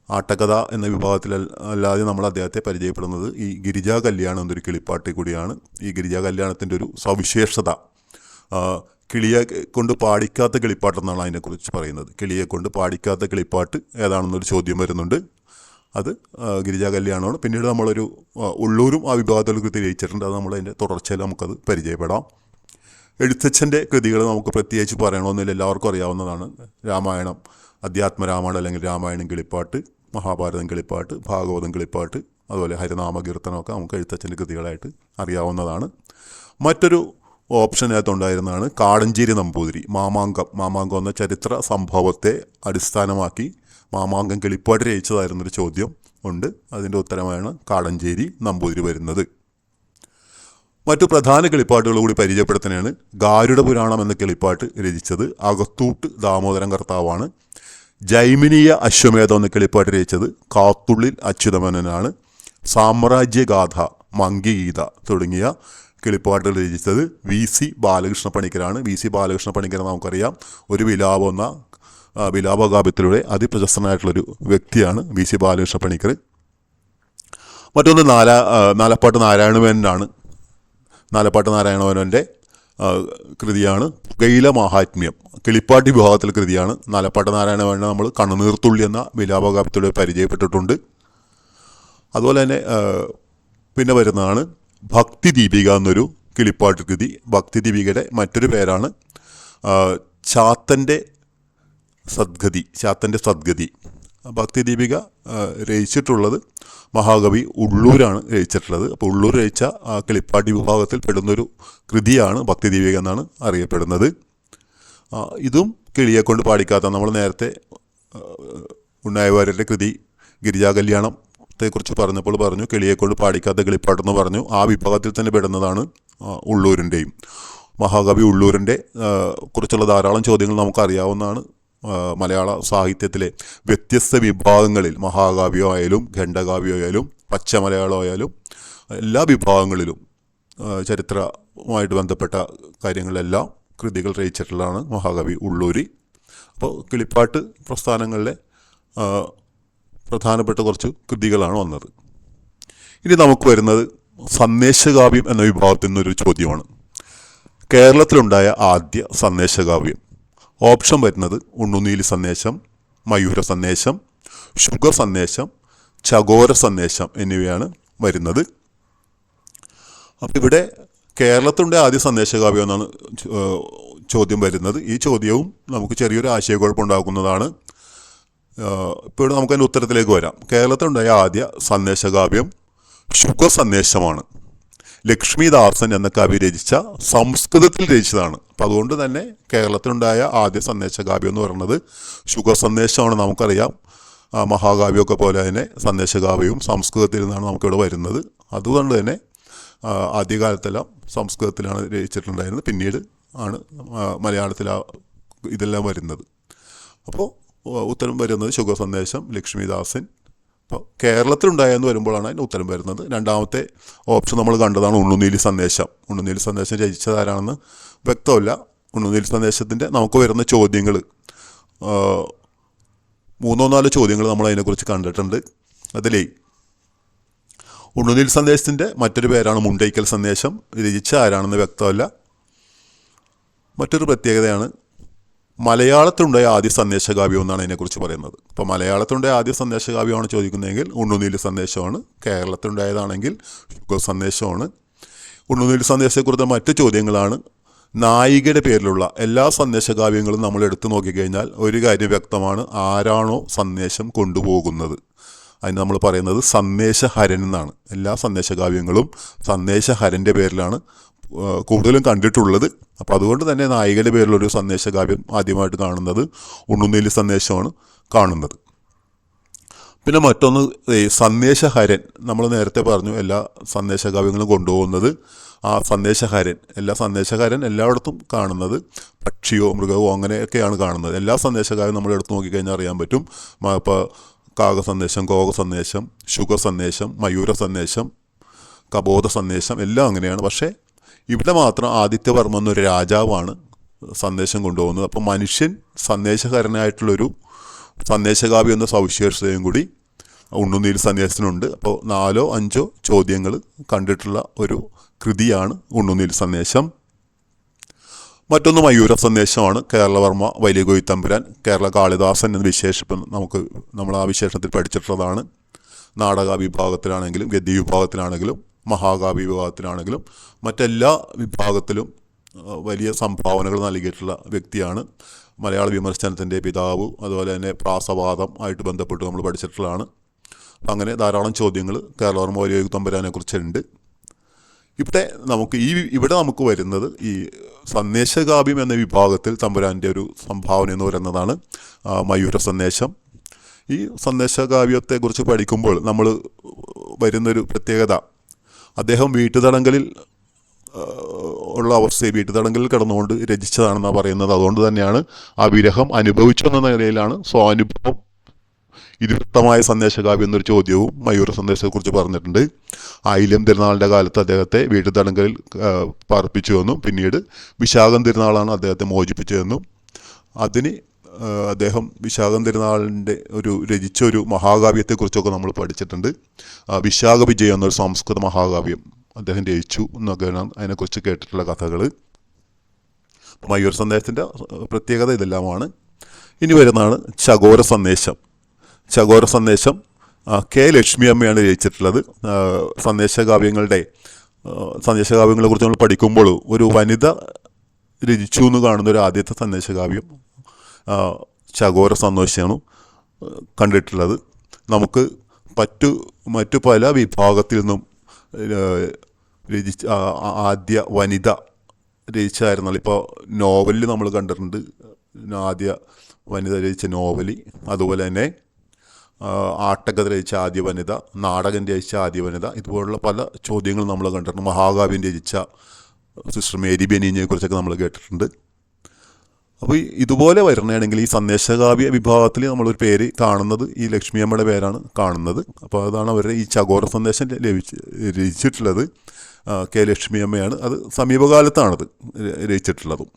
[SPEAKER 1] ആട്ടക്കഥ എന്ന വിഭാഗത്തിൽ അല്ലാതെ നമ്മൾ അദ്ദേഹത്തെ പരിചയപ്പെടുന്നത് ഈ ഗിരിജാ കല്യാണം എന്നൊരു കിളിപ്പാട്ട് കൂടിയാണ്. ഈ ഗിരിജാ കല്യാണത്തിൻ്റെ ഒരു സവിശേഷത, കിളിയെ കൊണ്ട് പാടിക്കാത്ത കിളിപ്പാട്ടെന്നാണ് അതിനെക്കുറിച്ച് പറയുന്നത്. കിളിയെ കൊണ്ട് പാടിക്കാത്ത കിളിപ്പാട്ട് ഏതാണെന്നൊരു ചോദ്യം വരുന്നുണ്ട്. അത് ഗിരിജാ കല്യാണമാണ്. പിന്നീട് നമ്മളൊരു ഉള്ളൂരും ആ വിഭാഗത്തിൽ കൃതി രചിച്ചിട്ടുണ്ട്. അത് നമ്മളതിൻ്റെ തുടർച്ചയിൽ നമുക്കത് പരിചയപ്പെടാം. എഴുത്തച്ഛൻ്റെ കൃതികൾ നമുക്ക് പ്രത്യേകിച്ച് പറയണമെന്നില്ല, എല്ലാവർക്കും അറിയാവുന്നതാണ്. രാമായണം, അധ്യാത്മരാമായണം അല്ലെങ്കിൽ രാമായണം കിളിപ്പാട്ട്, മഹാഭാരതം കിളിപ്പാട്ട്, ഭാഗവതം കിളിപ്പാട്ട്, അതുപോലെ ഹരിനാമ കീർത്തനമൊക്കെ നമുക്ക് എഴുത്തച്ഛൻ്റെ കൃതികളായിട്ട് അറിയാവുന്നതാണ്. മറ്റൊരു ഓപ്ഷൻ അതിനകത്തുണ്ടായിരുന്നതാണ് കാടഞ്ചേരി നമ്പൂതിരി. മാമാങ്കം എന്ന ചരിത്ര സംഭവത്തെ അടിസ്ഥാനമാക്കി മാമാങ്കം കിളിപ്പാട്ട് രചിച്ചതായിരുന്നൊരു ചോദ്യം ഉണ്ട്. അതിൻ്റെ ഉത്തരമാണ് കാടഞ്ചേരി നമ്പൂതിരി വരുന്നത്. മറ്റു പ്രധാന കിളിപ്പാട്ടുകൾ കൂടി പരിചയപ്പെടുത്തുന്നതാണ്. ഗാരുഡ പുരാണം എന്ന കിളിപ്പാട്ട് രചിച്ചത് അകത്തൂട്ട് ദാമോദരൻ കർത്താവാണ്. ജൈമിനീയ അശ്വമേധം എന്ന കിളിപ്പാട്ട് രചിച്ചത് കാത്തുള്ളിൽ അച്യുതമേനോനാണ്. സാമ്രാജ്യഗാഥ, മങ്കിഗീത തുടങ്ങിയ കിളിപ്പാട്ടുകൾ രചിച്ചത് VC ബാലകൃഷ്ണ പണിക്കരാണ്. VC ബാലകൃഷ്ണ പണിക്കർ നമുക്കറിയാം, ഒരു വിലാപം എന്ന വിലാപകാവ്യത്തിലൂടെ അതിപ്രശസ്തനായിട്ടുള്ളൊരു വ്യക്തിയാണ് VC ബാലകൃഷ്ണ പണിക്കർ. മറ്റൊന്ന് നാലപ്പാട്ട് നാരായണമേനോനാണ്. നാലപ്പാട്ട് നാരായണമേനോൻ്റെ കൃതിയാണ് പുകയില മാഹാത്മ്യം. കിളിപ്പാട്ട് വിഭാഗത്തിലെ കൃതിയാണ്. നാലപ്പാട്ട് നാരായണമേനോനെ നമ്മൾ കണ്ണുനീർത്തുള്ളി എന്ന വിലാപകാവ്യത്തിലൂടെ പരിചയപ്പെട്ടിട്ടുണ്ട്. അതുപോലെ തന്നെ പിന്നെ വരുന്നതാണ് ഭക്തി ദീപിക എന്നൊരു കിളിപ്പാട്ട് കൃതി. ഭക്തി ദീപികയുടെ മറ്റൊരു പേരാണ് ചാത്തൻ്റെ സദ്ഗതി. ഭക്തി ദീപിക രചിച്ചിട്ടുള്ളത് മഹാകവി ഉള്ളൂരാണ് രചിച്ചിട്ടുള്ളത്. അപ്പോൾ ഉള്ളൂർ രചിച്ച കിളിപ്പാട്ടി വിഭാഗത്തിൽ പെടുന്നൊരു കൃതിയാണ് ഭക്തി ദീപിക എന്നാണ് അറിയപ്പെടുന്നത്. ഇതും കിളിയെ കൊണ്ട് പാടിക്കാത്ത, നമ്മൾ നേരത്തെ ഉണ്ണായി വാര്യരുടെ കൃതി ഗിരിജാ കല്യാണത്തെക്കുറിച്ച് പറഞ്ഞപ്പോൾ പറഞ്ഞു കിളിയെ കൊണ്ട് പാടിക്കാത്ത കിളിപ്പാട്ടെന്ന് പറഞ്ഞു. ആ വിഭാഗത്തിൽ തന്നെ പെടുന്നതാണ് ഉള്ളൂരിൻ്റെയും. മഹാകവി ഉള്ളൂരിൻ്റെ കുറിച്ചുള്ള ധാരാളം ചോദ്യങ്ങൾ നമുക്കറിയാവുന്നതാണ്. മലയാള സാഹിത്യത്തിലെ വ്യത്യസ്ത വിഭാഗങ്ങളിൽ മഹാകാവ്യം ആയാലും ഖണ്ഡകാവ്യം ആയാലും പച്ചമലയാളം ആയാലും എല്ലാ വിഭാഗങ്ങളിലും ചരിത്രവുമായിട്ട് ബന്ധപ്പെട്ട കാര്യങ്ങളെല്ലാം കൃതികൾ രചിച്ചിട്ടുള്ളതാണ് മഹാകവി ഉള്ളൂരി. അപ്പോൾ കിളിപ്പാട്ട് പ്രസ്ഥാനങ്ങളിലെ പ്രധാനപ്പെട്ട കുറച്ച് കൃതികളാണ് വന്നത്. ഇനി നമുക്ക് വരുന്നത് സന്ദേശകാവ്യം എന്ന വിഭാഗത്തിൽ നിന്നൊരു ചോദ്യമാണ്. കേരളത്തിലുണ്ടായ ആദ്യ സന്ദേശകാവ്യം. ഓപ്ഷൻ വരുന്നത് ഉണ്ണുനീലി സന്ദേശം, മയൂര സന്ദേശം, ശുഗർ സന്ദേശം, ചകോര സന്ദേശം എന്നിവയാണ് വരുന്നത്. അപ്പോൾ ഇവിടെ കേരളത്തിൻ്റെ ആദ്യ സന്ദേശകാവ്യം എന്നാണ് ചോദ്യം വരുന്നത്. ഈ ചോദ്യവും നമുക്ക് ചെറിയൊരു ആശയക്കുഴപ്പമുണ്ടാക്കുന്നതാണ്. ഇപ്പോൾ നമുക്കതിൻ്റെ ഉത്തരത്തിലേക്ക് വരാം. കേരളത്തിലുണ്ടായ ആദ്യ സന്ദേശകാവ്യം ശുഗർ സന്ദേശമാണ്. ലക്ഷ്മിദാസൻ എന്ന കവി രചിച്ച സംസ്കൃതത്തിൽ രചിച്ചതാണ്. അപ്പം അതുകൊണ്ട് തന്നെ കേരളത്തിലുണ്ടായ ആദ്യ സന്ദേശകാവ്യം എന്ന് പറയുന്നത് ശുഗർ സന്ദേശമാണ്. നമുക്കറിയാം മഹാകാവ്യമൊക്കെ പോലെ തന്നെ സന്ദേശകാവ്യവും സംസ്കൃതത്തിൽ നിന്നാണ് നമുക്കിവിടെ വരുന്നത്. അതുകൊണ്ട് തന്നെ ആദ്യകാലത്തെല്ലാം സംസ്കൃതത്തിലാണ് രചിച്ചിട്ടുണ്ടായിരുന്നത്. പിന്നീട് ആണ് മലയാളത്തിൽ ഇതെല്ലാം വരുന്നത്. അപ്പോൾ ഉത്തരം വരുന്നത് ശുഗർ സന്ദേശം, ലക്ഷ്മിദാസൻ. അപ്പോൾ കേരളത്തിലുണ്ടായെന്ന് വരുമ്പോഴാണ് അതിൻ്റെ ഉത്തരം വരുന്നത്. രണ്ടാമത്തെ ഓപ്ഷൻ നമ്മൾ കണ്ടതാണ് ഉണ്ണുനീലി സന്ദേശം. ഉണ്ണുനീലി സന്ദേശം രചിച്ചതാരാണെന്ന് വ്യക്തമല്ല. ഉണ്ണുനീലി സന്ദേശത്തിൻ്റെ നമുക്ക് വരുന്ന ചോദ്യങ്ങൾ 3-4 ചോദ്യങ്ങൾ നമ്മൾ അതിനെക്കുറിച്ച് കണ്ടിട്ടുണ്ട്. അതിലേ ഉണ്ണുനീലി സന്ദേശത്തിൻ്റെ മറ്റൊരു പേരാണ് മുണ്ടയ്ക്കൽ സന്ദേശം. രചിച്ച ആരാണെന്ന് വ്യക്തമല്ല. മറ്റൊരു പ്രത്യേകതയാണ് മലയാളത്തിലുണ്ടായ ആദ്യ സന്ദേശകാവ്യം എന്നാണ് അതിനെക്കുറിച്ച് പറയുന്നത്. അപ്പോൾ മലയാളത്തിലുണ്ടായ ആദ്യ സന്ദേശകാവ്യമാണ് ചോദിക്കുന്നതെങ്കിൽ ഉണ്ണുനീലി സന്ദേശമാണ്. കേരളത്തിലുണ്ടായതാണെങ്കിൽ ശുഗർ സന്ദേശമാണ്. ഉണ്ണുനീലി സന്ദേശത്തെക്കുറിച്ച് മറ്റു ചോദ്യങ്ങളാണ്. നായികയുടെ പേരിലുള്ള എല്ലാ സന്ദേശകാവ്യങ്ങളും നമ്മൾ എടുത്തു നോക്കിക്കഴിഞ്ഞാൽ ഒരു കാര്യം വ്യക്തമാണ്, ആരാണോ സന്ദേശം കൊണ്ടുപോകുന്നത് അതിന് നമ്മൾ പറയുന്നത് സന്ദേശഹരൻ എന്നാണ്. എല്ലാ സന്ദേശകാവ്യങ്ങളും സന്ദേശഹരൻ്റെ പേരിലാണ് കൂടുതലും കണ്ടിട്ടുള്ളത്. അപ്പോൾ അതുകൊണ്ട് തന്നെ നായികയുടെ പേരിലൊരു സന്ദേശകാവ്യം ആദ്യമായിട്ട് കാണുന്നത് ഉണ്ണുനീലി സന്ദേശമാണ് കാണുന്നത്. പിന്നെ മറ്റൊന്ന് ഈ സന്ദേശഹരൻ. നമ്മൾ നേരത്തെ പറഞ്ഞു എല്ലാ സന്ദേശകാവ്യങ്ങളും കൊണ്ടുപോകുന്നത് ആ സന്ദേശഹരൻ. സന്ദേശഹരൻ എല്ലായിടത്തും കാണുന്നത് പക്ഷിയോ മൃഗമോ അങ്ങനെയൊക്കെയാണ് കാണുന്നത്. എല്ലാ സന്ദേശകാവ്യം നമ്മൾ എടുത്ത് നോക്കിക്കഴിഞ്ഞാൽ അറിയാൻ പറ്റും. ഇപ്പോൾ കാക സന്ദേശം, കോക സന്ദേശം, ശുഗ സന്ദേശം, മയൂര സന്ദേശം, കബോധ സന്ദേശം എല്ലാം അങ്ങനെയാണ്. പക്ഷേ ഇവിടെ മാത്രം ആദിത്യവർമ്മ എന്നൊരു രാജാവാണ് സന്ദേശം കൊണ്ടുപോകുന്നത്. അപ്പം മനുഷ്യൻ സന്ദേശഹരനായിട്ടുള്ളൊരു സന്ദേശകാവ്യം എന്ന സവിശേഷതയും കൂടി ഉണ്ണുനീൽ സന്ദേശത്തിനുണ്ട്. അപ്പോൾ 4 or 5 ചോദ്യങ്ങൾ കണ്ടിട്ടുള്ള ഒരു കൃതിയാണ് ഉണ്ണുനീൽ സന്ദേശം. മറ്റൊന്ന് മയൂര സന്ദേശമാണ്. കേരളവർമ്മ വലിയ കൊയ്ത്തമ്പുരാൻ, കേരള കാളിദാസൻ എന്ന വിശേഷിപ്പം നമ്മൾ ആ വിശേഷണത്തിൽ പഠിച്ചിട്ടുള്ളതാണ്. നാടക വിഭാഗത്തിലാണെങ്കിലും ഗദ്യ വിഭാഗത്തിലാണെങ്കിലും മഹാകാവ്യ വിഭാഗത്തിലാണെങ്കിലും മറ്റെല്ലാ വിഭാഗത്തിലും വലിയ സംഭാവനകൾ നൽകിയിട്ടുള്ള വ്യക്തിയാണ്. മലയാള വിമർശനത്തിൻ്റെ പിതാവ്, അതുപോലെ തന്നെ പ്രാസവാദം ആയിട്ട് ബന്ധപ്പെട്ട് നമ്മൾ പഠിച്ചിട്ടുള്ളതാണ്. അങ്ങനെ ധാരാളം ചോദ്യങ്ങൾ കേരളവർമ്മ വലിയ കൊയ്ത്തമ്പുരാനെ കുറിച്ചുണ്ട്. ഇവിടെ നമുക്ക് വരുന്നത് ഈ സന്ദേശകാവ്യം എന്ന വിഭാഗത്തിൽ തമ്പുരാൻ്റെ ഒരു സംഭാവന എന്ന് പറയുന്നതാണ് മയൂര സന്ദേശം. ഈ സന്ദേശകാവ്യത്തെക്കുറിച്ച് പഠിക്കുമ്പോൾ നമ്മൾ വരുന്നൊരു പ്രത്യേകത, അദ്ദേഹം വീട്ടുതടങ്കലിൽ ഉള്ള അവസ്ഥയെ വീട്ടുതടങ്കലിൽ കിടന്നുകൊണ്ട് രചിച്ചതാണെന്നാണ് പറയുന്നത്. അതുകൊണ്ട് തന്നെയാണ് ആ വിരഹം അനുഭവിച്ചു എന്ന നിലയിലാണ് സ്വാനുഭവം ഇതിവൃത്തമായ സന്ദേശകാവ്യം എന്നൊരു ചോദ്യവും മയൂര സന്ദേശത്തെക്കുറിച്ച് പറഞ്ഞിട്ടുണ്ട്. ആയില്യം തിരുനാളിൻ്റെ കാലത്ത് അദ്ദേഹത്തെ വീട്ടുതടങ്കലിൽ പാർപ്പിച്ചുവെന്നും പിന്നീട് വിശാഖം തിരുനാളാണ് അദ്ദേഹത്തെ മോചിപ്പിച്ചതെന്നും അതിന് അദ്ദേഹം വിശാഖം തിരുനാളിൻ്റെ രചിച്ച ഒരു മഹാകാവ്യത്തെക്കുറിച്ചൊക്കെ നമ്മൾ പഠിച്ചിട്ടുണ്ട്. വിശാഖ വിജയം എന്നൊരു സംസ്കൃത മഹാകാവ്യം അദ്ദേഹം രചിച്ചു എന്നൊക്കെയാണ് അതിനെക്കുറിച്ച് കേട്ടിട്ടുള്ള കഥകൾ. മയൂര സന്ദേശത്തിൻ്റെ പ്രത്യേകത ഇതെല്ലാമാണ്. ഇനി വരുന്നതാണ് ചകോര സന്ദേശം. ചകോര സന്ദേശം കെ ലക്ഷ്മി അമ്മയാണ് രചിച്ചിട്ടുള്ളത്. സന്ദേശകാവ്യങ്ങളെ കുറിച്ച് നമ്മൾ പഠിക്കുമ്പോൾ ഒരു വനിത രചിച്ചു എന്ന് കാണുന്ന ഒരു ആദ്യത്തെ സന്ദേശകാവ്യം ചകോര സന്ദേശമാണ് കണ്ടിട്ടുള്ളത്. നമുക്ക് മറ്റു പല വിഭാഗത്തിൽ നിന്നും ആദ്യ വനിത രചിച്ചായിരുന്നല്ലോ. ഇപ്പോൾ നോവലിൽ നമ്മൾ കണ്ടിട്ടുണ്ട് ആദ്യ വനിത രചിച്ച നോവലി, അതുപോലെ തന്നെ ആട്ടക്കഥ രചിച്ച ആദ്യ വനിത, നാടകം രചിച്ച ആദ്യ വനിത, ഇതുപോലുള്ള പല ചോദ്യങ്ങൾ നമ്മൾ കണ്ടിട്ടുണ്ട്. മഹാകാവ്യം രചിച്ച സിസ്റ്റർ മേരി ബെനീനിയെ കുറിച്ചൊക്കെ നമ്മൾ കേട്ടിട്ടുണ്ട്. അപ്പോൾ ഇതുപോലെ വരണയാണെങ്കിൽ ഈ സന്ദേശകാവ്യ വിഭാഗത്തിൽ നമ്മളൊരു പേര് കാണുന്നത് ഈ ലക്ഷ്മിയമ്മയുടെ പേരാണ് കാണുന്നത്. അപ്പോൾ അതാണ് അവരുടെ ഈ ചകോര സന്ദേശം രചിച്ചിട്ടുള്ളത് കെ ലക്ഷ്മിയമ്മയാണ്. അത് സമീപകാലത്താണത് രചിച്ചിട്ടുള്ളതും.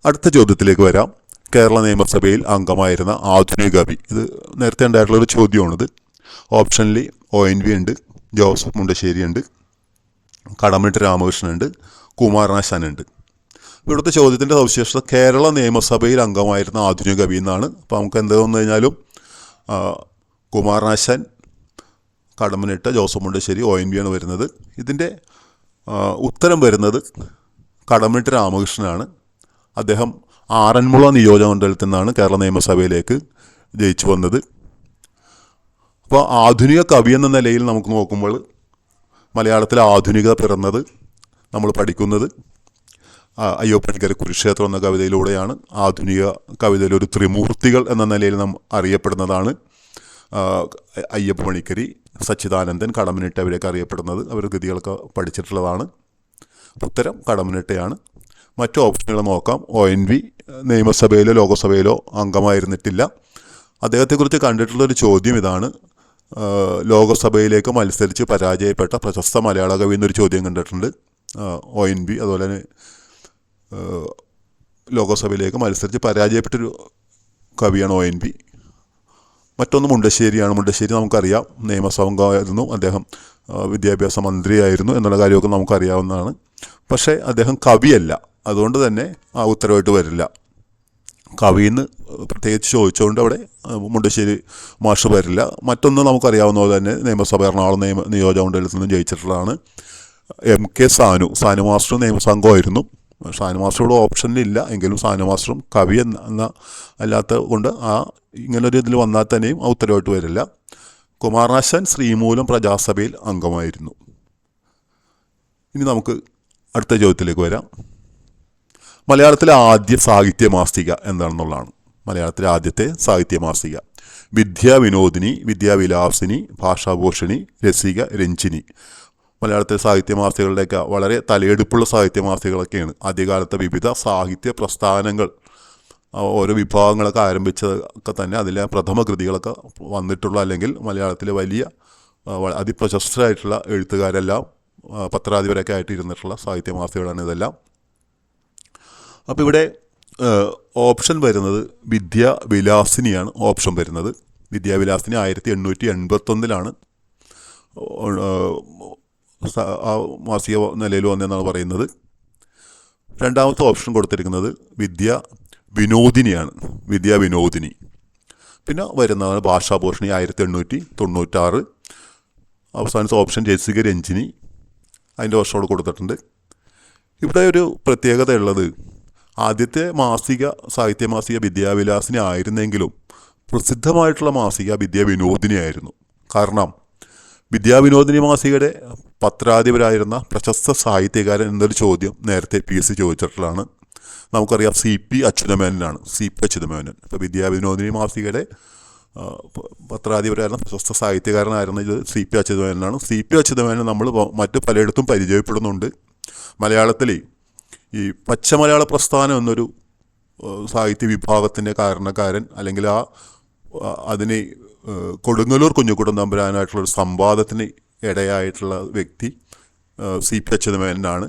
[SPEAKER 1] അടുത്ത ചോദ്യത്തിലേക്ക് വരാം. കേരള നിയമസഭയിൽ അംഗമായിരുന്ന ആധുനിക കവി. ഇത് നേരത്തെ ഉണ്ടായിട്ടുള്ളൊരു ചോദ്യമാണിത്. ഓപ്ഷനിൽ ONV ഉണ്ട്, ജോസഫ് മുണ്ടശ്ശേരി ഉണ്ട്, കടമനിട്ട രാമകൃഷ്ണൻ ഉണ്ട്, കുമാരനാശാൻ ഉണ്ട്. ഇവിടുത്തെ ചോദ്യത്തിൻ്റെ സവിശേഷത കേരള നിയമസഭയിൽ അംഗമായിരുന്ന ആധുനിക കവി എന്നാണ്. അപ്പോൾ നമുക്ക് എന്ത് വന്നു കഴിഞ്ഞാലും കുമാരനാശാൻ, കടമനിട്ട, ജോസഫ് മുണ്ടശ്ശേരി, ONV ആണ് വരുന്നത്. ഇതിൻ്റെ ഉത്തരം വരുന്നത് കടമനിട്ട രാമകൃഷ്ണനാണ്. അദ്ദേഹം ആറന്മുള നിയോജകമണ്ഡലത്തിൽ നിന്നാണ് കേരള നിയമസഭയിലേക്ക് ജയിച്ചു വന്നത്. അപ്പോൾ ആധുനിക കവി എന്ന നിലയിൽ നമുക്ക് നോക്കുമ്പോൾ മലയാളത്തിലെ ആധുനികത പിറന്നത് നമ്മൾ പഠിക്കുന്നത് അയ്യോപ്പണിക്കര കുരുക്ഷേത്രം എന്ന കവിതയിലൂടെയാണ്. ആധുനിക കവിതയിൽ ഒരു ത്രിമൂർത്തികൾ എന്ന നിലയിൽ നാം അറിയപ്പെടുന്നതാണ് അയ്യപ്പ പണിക്കരി, സച്ചിദാനന്ദൻ, കടമനിട്ട അവരൊക്കെ അറിയപ്പെടുന്നത്. അവർ കൃതികളൊക്കെ പഠിച്ചിട്ടുള്ളതാണ്. ഉത്തരം കടമനിട്ടയാണ്. മറ്റു ഓപ്ഷനുകൾ നോക്കാം. ONV നിയമസഭയിലോ ലോകസഭയിലോ അംഗമായിരുന്നിട്ടില്ല. അദ്ദേഹത്തെക്കുറിച്ച് കണ്ടിട്ടുള്ളൊരു ചോദ്യം ഇതാണ്. ലോകസഭയിലേക്ക് മത്സരിച്ച് പരാജയപ്പെട്ട പ്രശസ്ത മലയാള കവി എന്നൊരു ചോദ്യം കണ്ടിട്ടുണ്ട്. ONV അതുപോലെ തന്നെ ലോകസഭയിലേക്ക് മത്സരിച്ച് പരാജയപ്പെട്ടൊരു കവിയാണ് ONV. മറ്റൊന്ന് മുണ്ടശ്ശേരിയാണ്. മുണ്ടശ്ശേരി നമുക്കറിയാം, നിയമസഭ അംഗമായിരുന്നു, അദ്ദേഹം വിദ്യാഭ്യാസ മന്ത്രിയായിരുന്നു എന്നുള്ള കാര്യമൊക്കെ നമുക്കറിയാവുന്നതാണ്. പക്ഷേ അദ്ദേഹം കവിയല്ല, അതുകൊണ്ട് തന്നെ ആ ഉത്തരവായിട്ട് വരില്ല. കവിന്ന് പ്രത്യേകിച്ച് ചോദിച്ചുകൊണ്ട് അവിടെ മുണ്ടശ്ശേരി മാഷ് വരില്ല. മറ്റൊന്ന് നമുക്കറിയാവുന്ന പോലെ തന്നെ നിയമസഭ എറണാകുളം നിയോജകമണ്ഡലത്തിൽ നിന്നും ജയിച്ചിട്ടുള്ളതാണ് MK സാനു മാസ്റ്റർ നിയമസംഘമായിരുന്നു. സാനു മാസ്റ്ററുടെ ഓപ്ഷനിലില്ല എങ്കിലും സാനു മാസ്റ്ററും കവി അല്ലാത്ത കൊണ്ട് ഇങ്ങനൊരു ഇതിൽ വന്നാൽ തന്നെയും ആ ഉത്തരവായിട്ട് വരില്ല. കുമാരനാശാൻ ശ്രീമൂലം പ്രജാസഭയിൽ അംഗമായിരുന്നു. ഇനി നമുക്ക് അടുത്ത ചോദ്യത്തിലേക്ക് വരാം. മലയാളത്തിലെ ആദ്യ സാഹിത്യ മാസിക എന്താണെന്നുള്ളതാണ്. മലയാളത്തിലെ ആദ്യത്തെ സാഹിത്യ മാസിക വിദ്യാവിനോദിനി, വിദ്യാവിലാസിനി, ഭാഷാഭൂഷണി, രസിക, രഞ്ജിനി. മലയാളത്തിലെ സാഹിത്യമാസികകളുടെയൊക്കെ വളരെ തലയെടുപ്പുള്ള സാഹിത്യമാസികകളൊക്കെയാണ്. ആദ്യകാലത്തെ വിവിധ സാഹിത്യ പ്രസ്ഥാനങ്ങൾ ഓരോ വിഭാഗങ്ങളൊക്കെ ആരംഭിച്ചതൊക്കെ തന്നെ അതിലെ പ്രഥമ കൃതികളൊക്കെ വന്നിട്ടുള്ള, അല്ലെങ്കിൽ മലയാളത്തിലെ വലിയ അതിപ്രശസ്തരായിട്ടുള്ള എഴുത്തുകാരെല്ലാം പത്രാധിപരൊക്കെ ആയിട്ട് ഇരുന്നിട്ടുള്ള സാഹിത്യമാസികകളാണ് ഇതെല്ലാം. അപ്പോൾ ഇവിടെ ഓപ്ഷൻ വരുന്നത് വിദ്യാവിലാസിനിയാണ്. ഓപ്ഷൻ വരുന്നത് വിദ്യാവിലാസിനി 1881 ആ മാസിക നിലയിൽ വന്നെന്നാണ് പറയുന്നത്. രണ്ടാമത്തെ ഓപ്ഷൻ കൊടുത്തിരിക്കുന്നത് വിദ്യാവിനോദിനിയാണ്, വിദ്യാവിനോദിനി. പിന്നെ വരുന്നതാണ് ഭാഷാഭൂഷണി 1896. അവസാനത്തെ ഓപ്ഷൻ രസിക രഞ്ജിനി, അതിൻ്റെ വർഷത്തോട് കൊടുത്തിട്ടുണ്ട്. ഇവിടെ ഒരു പ്രത്യേകത ഉള്ളത്, ആദ്യത്തെ മാസിക സാഹിത്യമാസിക വിദ്യാവിലാസിനി ആയിരുന്നെങ്കിലും പ്രസിദ്ധമായിട്ടുള്ള മാസിക വിദ്യാവിനോദിനി ആയിരുന്നു. കാരണം വിദ്യാവിനോദിനി മാസികയുടെ പത്രാധിപരായിരുന്ന പ്രശസ്ത സാഹിത്യകാരൻ എന്നൊരു ചോദ്യം നേരത്തെ PSC ചോദിച്ചിട്ടുള്ളതാണ്. നമുക്കറിയാം CP അച്യുതമേനോനാണ്, CP അച്യുതമേനോൻ. ഇപ്പോൾ വിദ്യാവിനോദിനി മാസികയുടെ പത്രാധിപരായിരുന്ന പ്രശസ്ത സാഹിത്യകാരനായിരുന്ന ഇത് CP അച്യുതമേനോനാണ്. CP അച്യുതമേനോൻ നമ്മൾ മറ്റു പലയിടത്തും പരിചയപ്പെടുന്നുണ്ട്. മലയാളത്തിൽ ഈ പച്ചമലയാള പ്രസ്ഥാനം എന്നൊരു സാഹിത്യ വിഭാഗത്തിൻ്റെ കാരണക്കാരൻ, അല്ലെങ്കിൽ അതിന് കൊടുങ്ങല്ലൂർ കുഞ്ഞുകുട്ടൻ തമ്പുരാനായിട്ടുള്ളൊരു സംവാദത്തിന് ഇടയായിട്ടുള്ള വ്യക്തി CP അച്യുതമേനോനാണ്.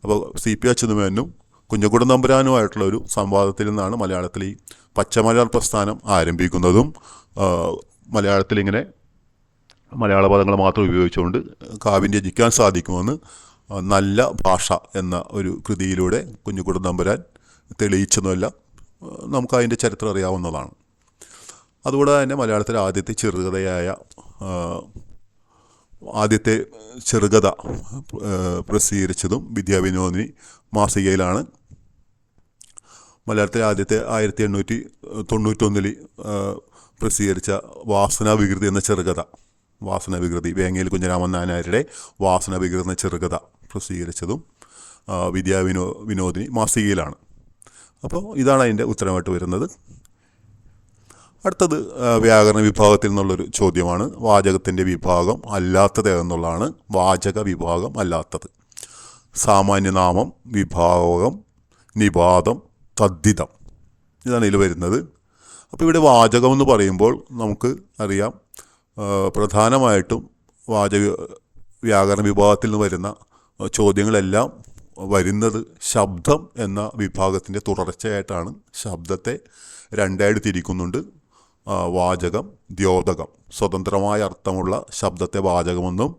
[SPEAKER 1] അപ്പോൾ CP അച്യുതമേനോനും കുഞ്ഞുകുട്ടൻ തമ്പുരാനുമായിട്ടുള്ള ഒരു സംവാദത്തിൽ നിന്നാണ് മലയാളത്തിൽ ഈ പച്ചമലയാള പ്രസ്ഥാനം ആരംഭിക്കുന്നതും മലയാളത്തിൽ ഇങ്ങനെ മലയാള പദങ്ങൾ മാത്രം ഉപയോഗിച്ചുകൊണ്ട് കാവ്യം രചിക്കാൻ സാധിക്കുമെന്ന് നല്ല ഭാഷ എന്ന ഒരു കൃതിയിലൂടെ കുഞ്ഞുകുട്ടൻ തമ്പുരാൻ തെളിയിച്ചെന്നല്ല നമുക്കതിൻ്റെ ചരിത്രം അറിയാവുന്നതാണ്. അതുകൂടാതെ തന്നെ മലയാളത്തിലെ ആദ്യത്തെ ചെറുകഥ പ്രസിദ്ധീകരിച്ചതും വിദ്യാവിനോദിനി മാസികയിലാണ്. മലയാളത്തിലെ ആദ്യത്തെ 1891 പ്രസിദ്ധീകരിച്ച വാസനാവികൃതി എന്ന ചെറുകഥ, വാസനാവികൃതി വേങ്ങേൽ കുഞ്ഞരാമൻ നായനാരുടെ വാസനാവികൃതി എന്ന ചെറുകഥ പ്രസിദ്ധീകരിച്ചതും വിദ്യാവിനോദിനി മാസികയിലാണ്. അപ്പോൾ ഇതാണ് അതിൻ്റെ ഉത്തരമായിട്ട് വരുന്നത്. അടുത്തത് വ്യാകരണ വിഭാഗത്തിൽ നിന്നുള്ളൊരു ചോദ്യമാണ്. വാചകത്തിൻ്റെ വിഭാഗം അല്ലാത്തത് എന്നുള്ളതാണ്. വാചക വിഭാഗം അല്ലാത്തത്: സാമാന്യനാമം, വിഭാഗം, നിപാതം, തദ്ധിതം. ഇതാണ് ഇതിൽ വരുന്നത്. അപ്പോൾ ഇവിടെ വാചകം എന്ന് പറയുമ്പോൾ നമുക്ക് അറിയാം, പ്രധാനമായിട്ടും വ്യാകരണ വിഭാഗത്തിൽ നിന്ന് വരുന്ന ചോദ്യങ്ങളെല്ലാം വരുന്നത് ശബ്ദം എന്ന വിഭാഗത്തിൻ്റെ തുടർച്ചയായിട്ടാണ്. ശബ്ദത്തെ രണ്ടായിട്ട് തിരിക്കുന്നുണ്ട്. വാചകം, ദ്യോതകം. സ്വതന്ത്രമായ അർത്ഥമുള്ള ശബ്ദത്തെ വാചകമെന്നും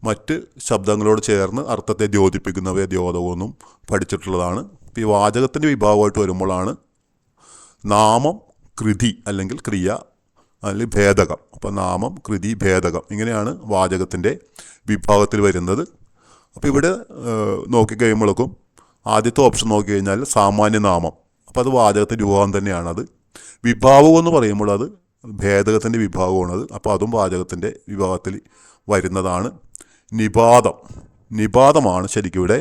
[SPEAKER 1] മറ്റ് ശബ്ദങ്ങളോട് ചേർന്ന് അർത്ഥത്തെ ദ്യോതിപ്പിക്കുന്നവയെ ദ്യോതകമെന്നും പഠിച്ചിട്ടുള്ളതാണ്. ഇപ്പോൾ ഈ വാചകത്തിൻ്റെ വിഭാഗമായിട്ട് വരുമ്പോഴാണ് നാമം, കൃതി അല്ലെങ്കിൽ ക്രിയ അല്ലെങ്കിൽ ഭേദകം. അപ്പോൾ നാമം, കൃതി, ഭേദകം ഇങ്ങനെയാണ് വാചകത്തിൻ്റെ വിഭാഗത്തിൽ വരുന്നത്. അപ്പോൾ ഇവിടെ നോക്കിക്കഴിയുമ്പോഴേക്കും ആദ്യത്തെ ഓപ്ഷൻ നോക്കിക്കഴിഞ്ഞാൽ സാമാന്യനാമം, അപ്പോൾ അത് വാചകത്തിൻ്റെ വിഭാഗം തന്നെയാണത്. വിഭാഗം എന്ന് പറയുമ്പോൾ അത് ഭേദകത്തിൻ്റെ വിഭാഗമാണത്. അപ്പോൾ അതും വാചകത്തിൻ്റെ വിഭാഗത്തിൽ വരുന്നതാണ്. നിപാതമാണ് ശരിക്കും ഇവിടെ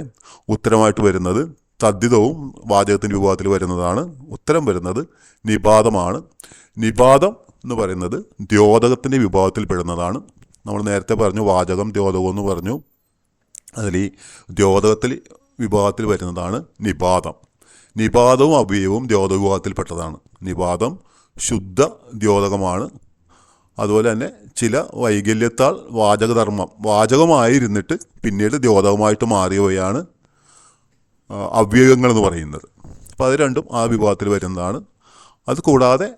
[SPEAKER 1] ഉത്തരമായിട്ട് വരുന്നത്. തദ്ധിതവും വാചകത്തിൻ്റെ വിഭാഗത്തിൽ വരുന്നതാണ്. ഉത്തരം വരുന്നത് നിപാതമാണ്. നിപാതം എന്ന് പറയുന്നത് ദ്യോതകത്തിൻ്റെ വിഭാഗത്തിൽ പെടുന്നതാണ്. നമ്മൾ നേരത്തെ പറഞ്ഞു വാചകം, ദ്യോതകം എന്ന് പറഞ്ഞു. അതിൽ ഈ ദ്യോതകത്തിൽ വിഭാഗത്തിൽ വരുന്നതാണ് നിപാതം. നിപാതവും അവ്യയവും ദ്യോതക വിഭാഗത്തിൽപ്പെട്ടതാണ്. നിപാതം ശുദ്ധ ദ്യോതകമാണ്. അതുപോലെ തന്നെ ചില വൈകല്യത്താൽ വാചകധർമ്മം വാചകമായിരുന്നിട്ട് പിന്നീട് ദ്യോതകമായിട്ട് മാറിയവയാണ് അവ്യയങ്ങൾ എന്ന് പറയുന്നത്. അപ്പോൾ അത് രണ്ടും ആ വിഭാഗത്തിൽ വരുന്നതാണ്. അതുകൂടാതെ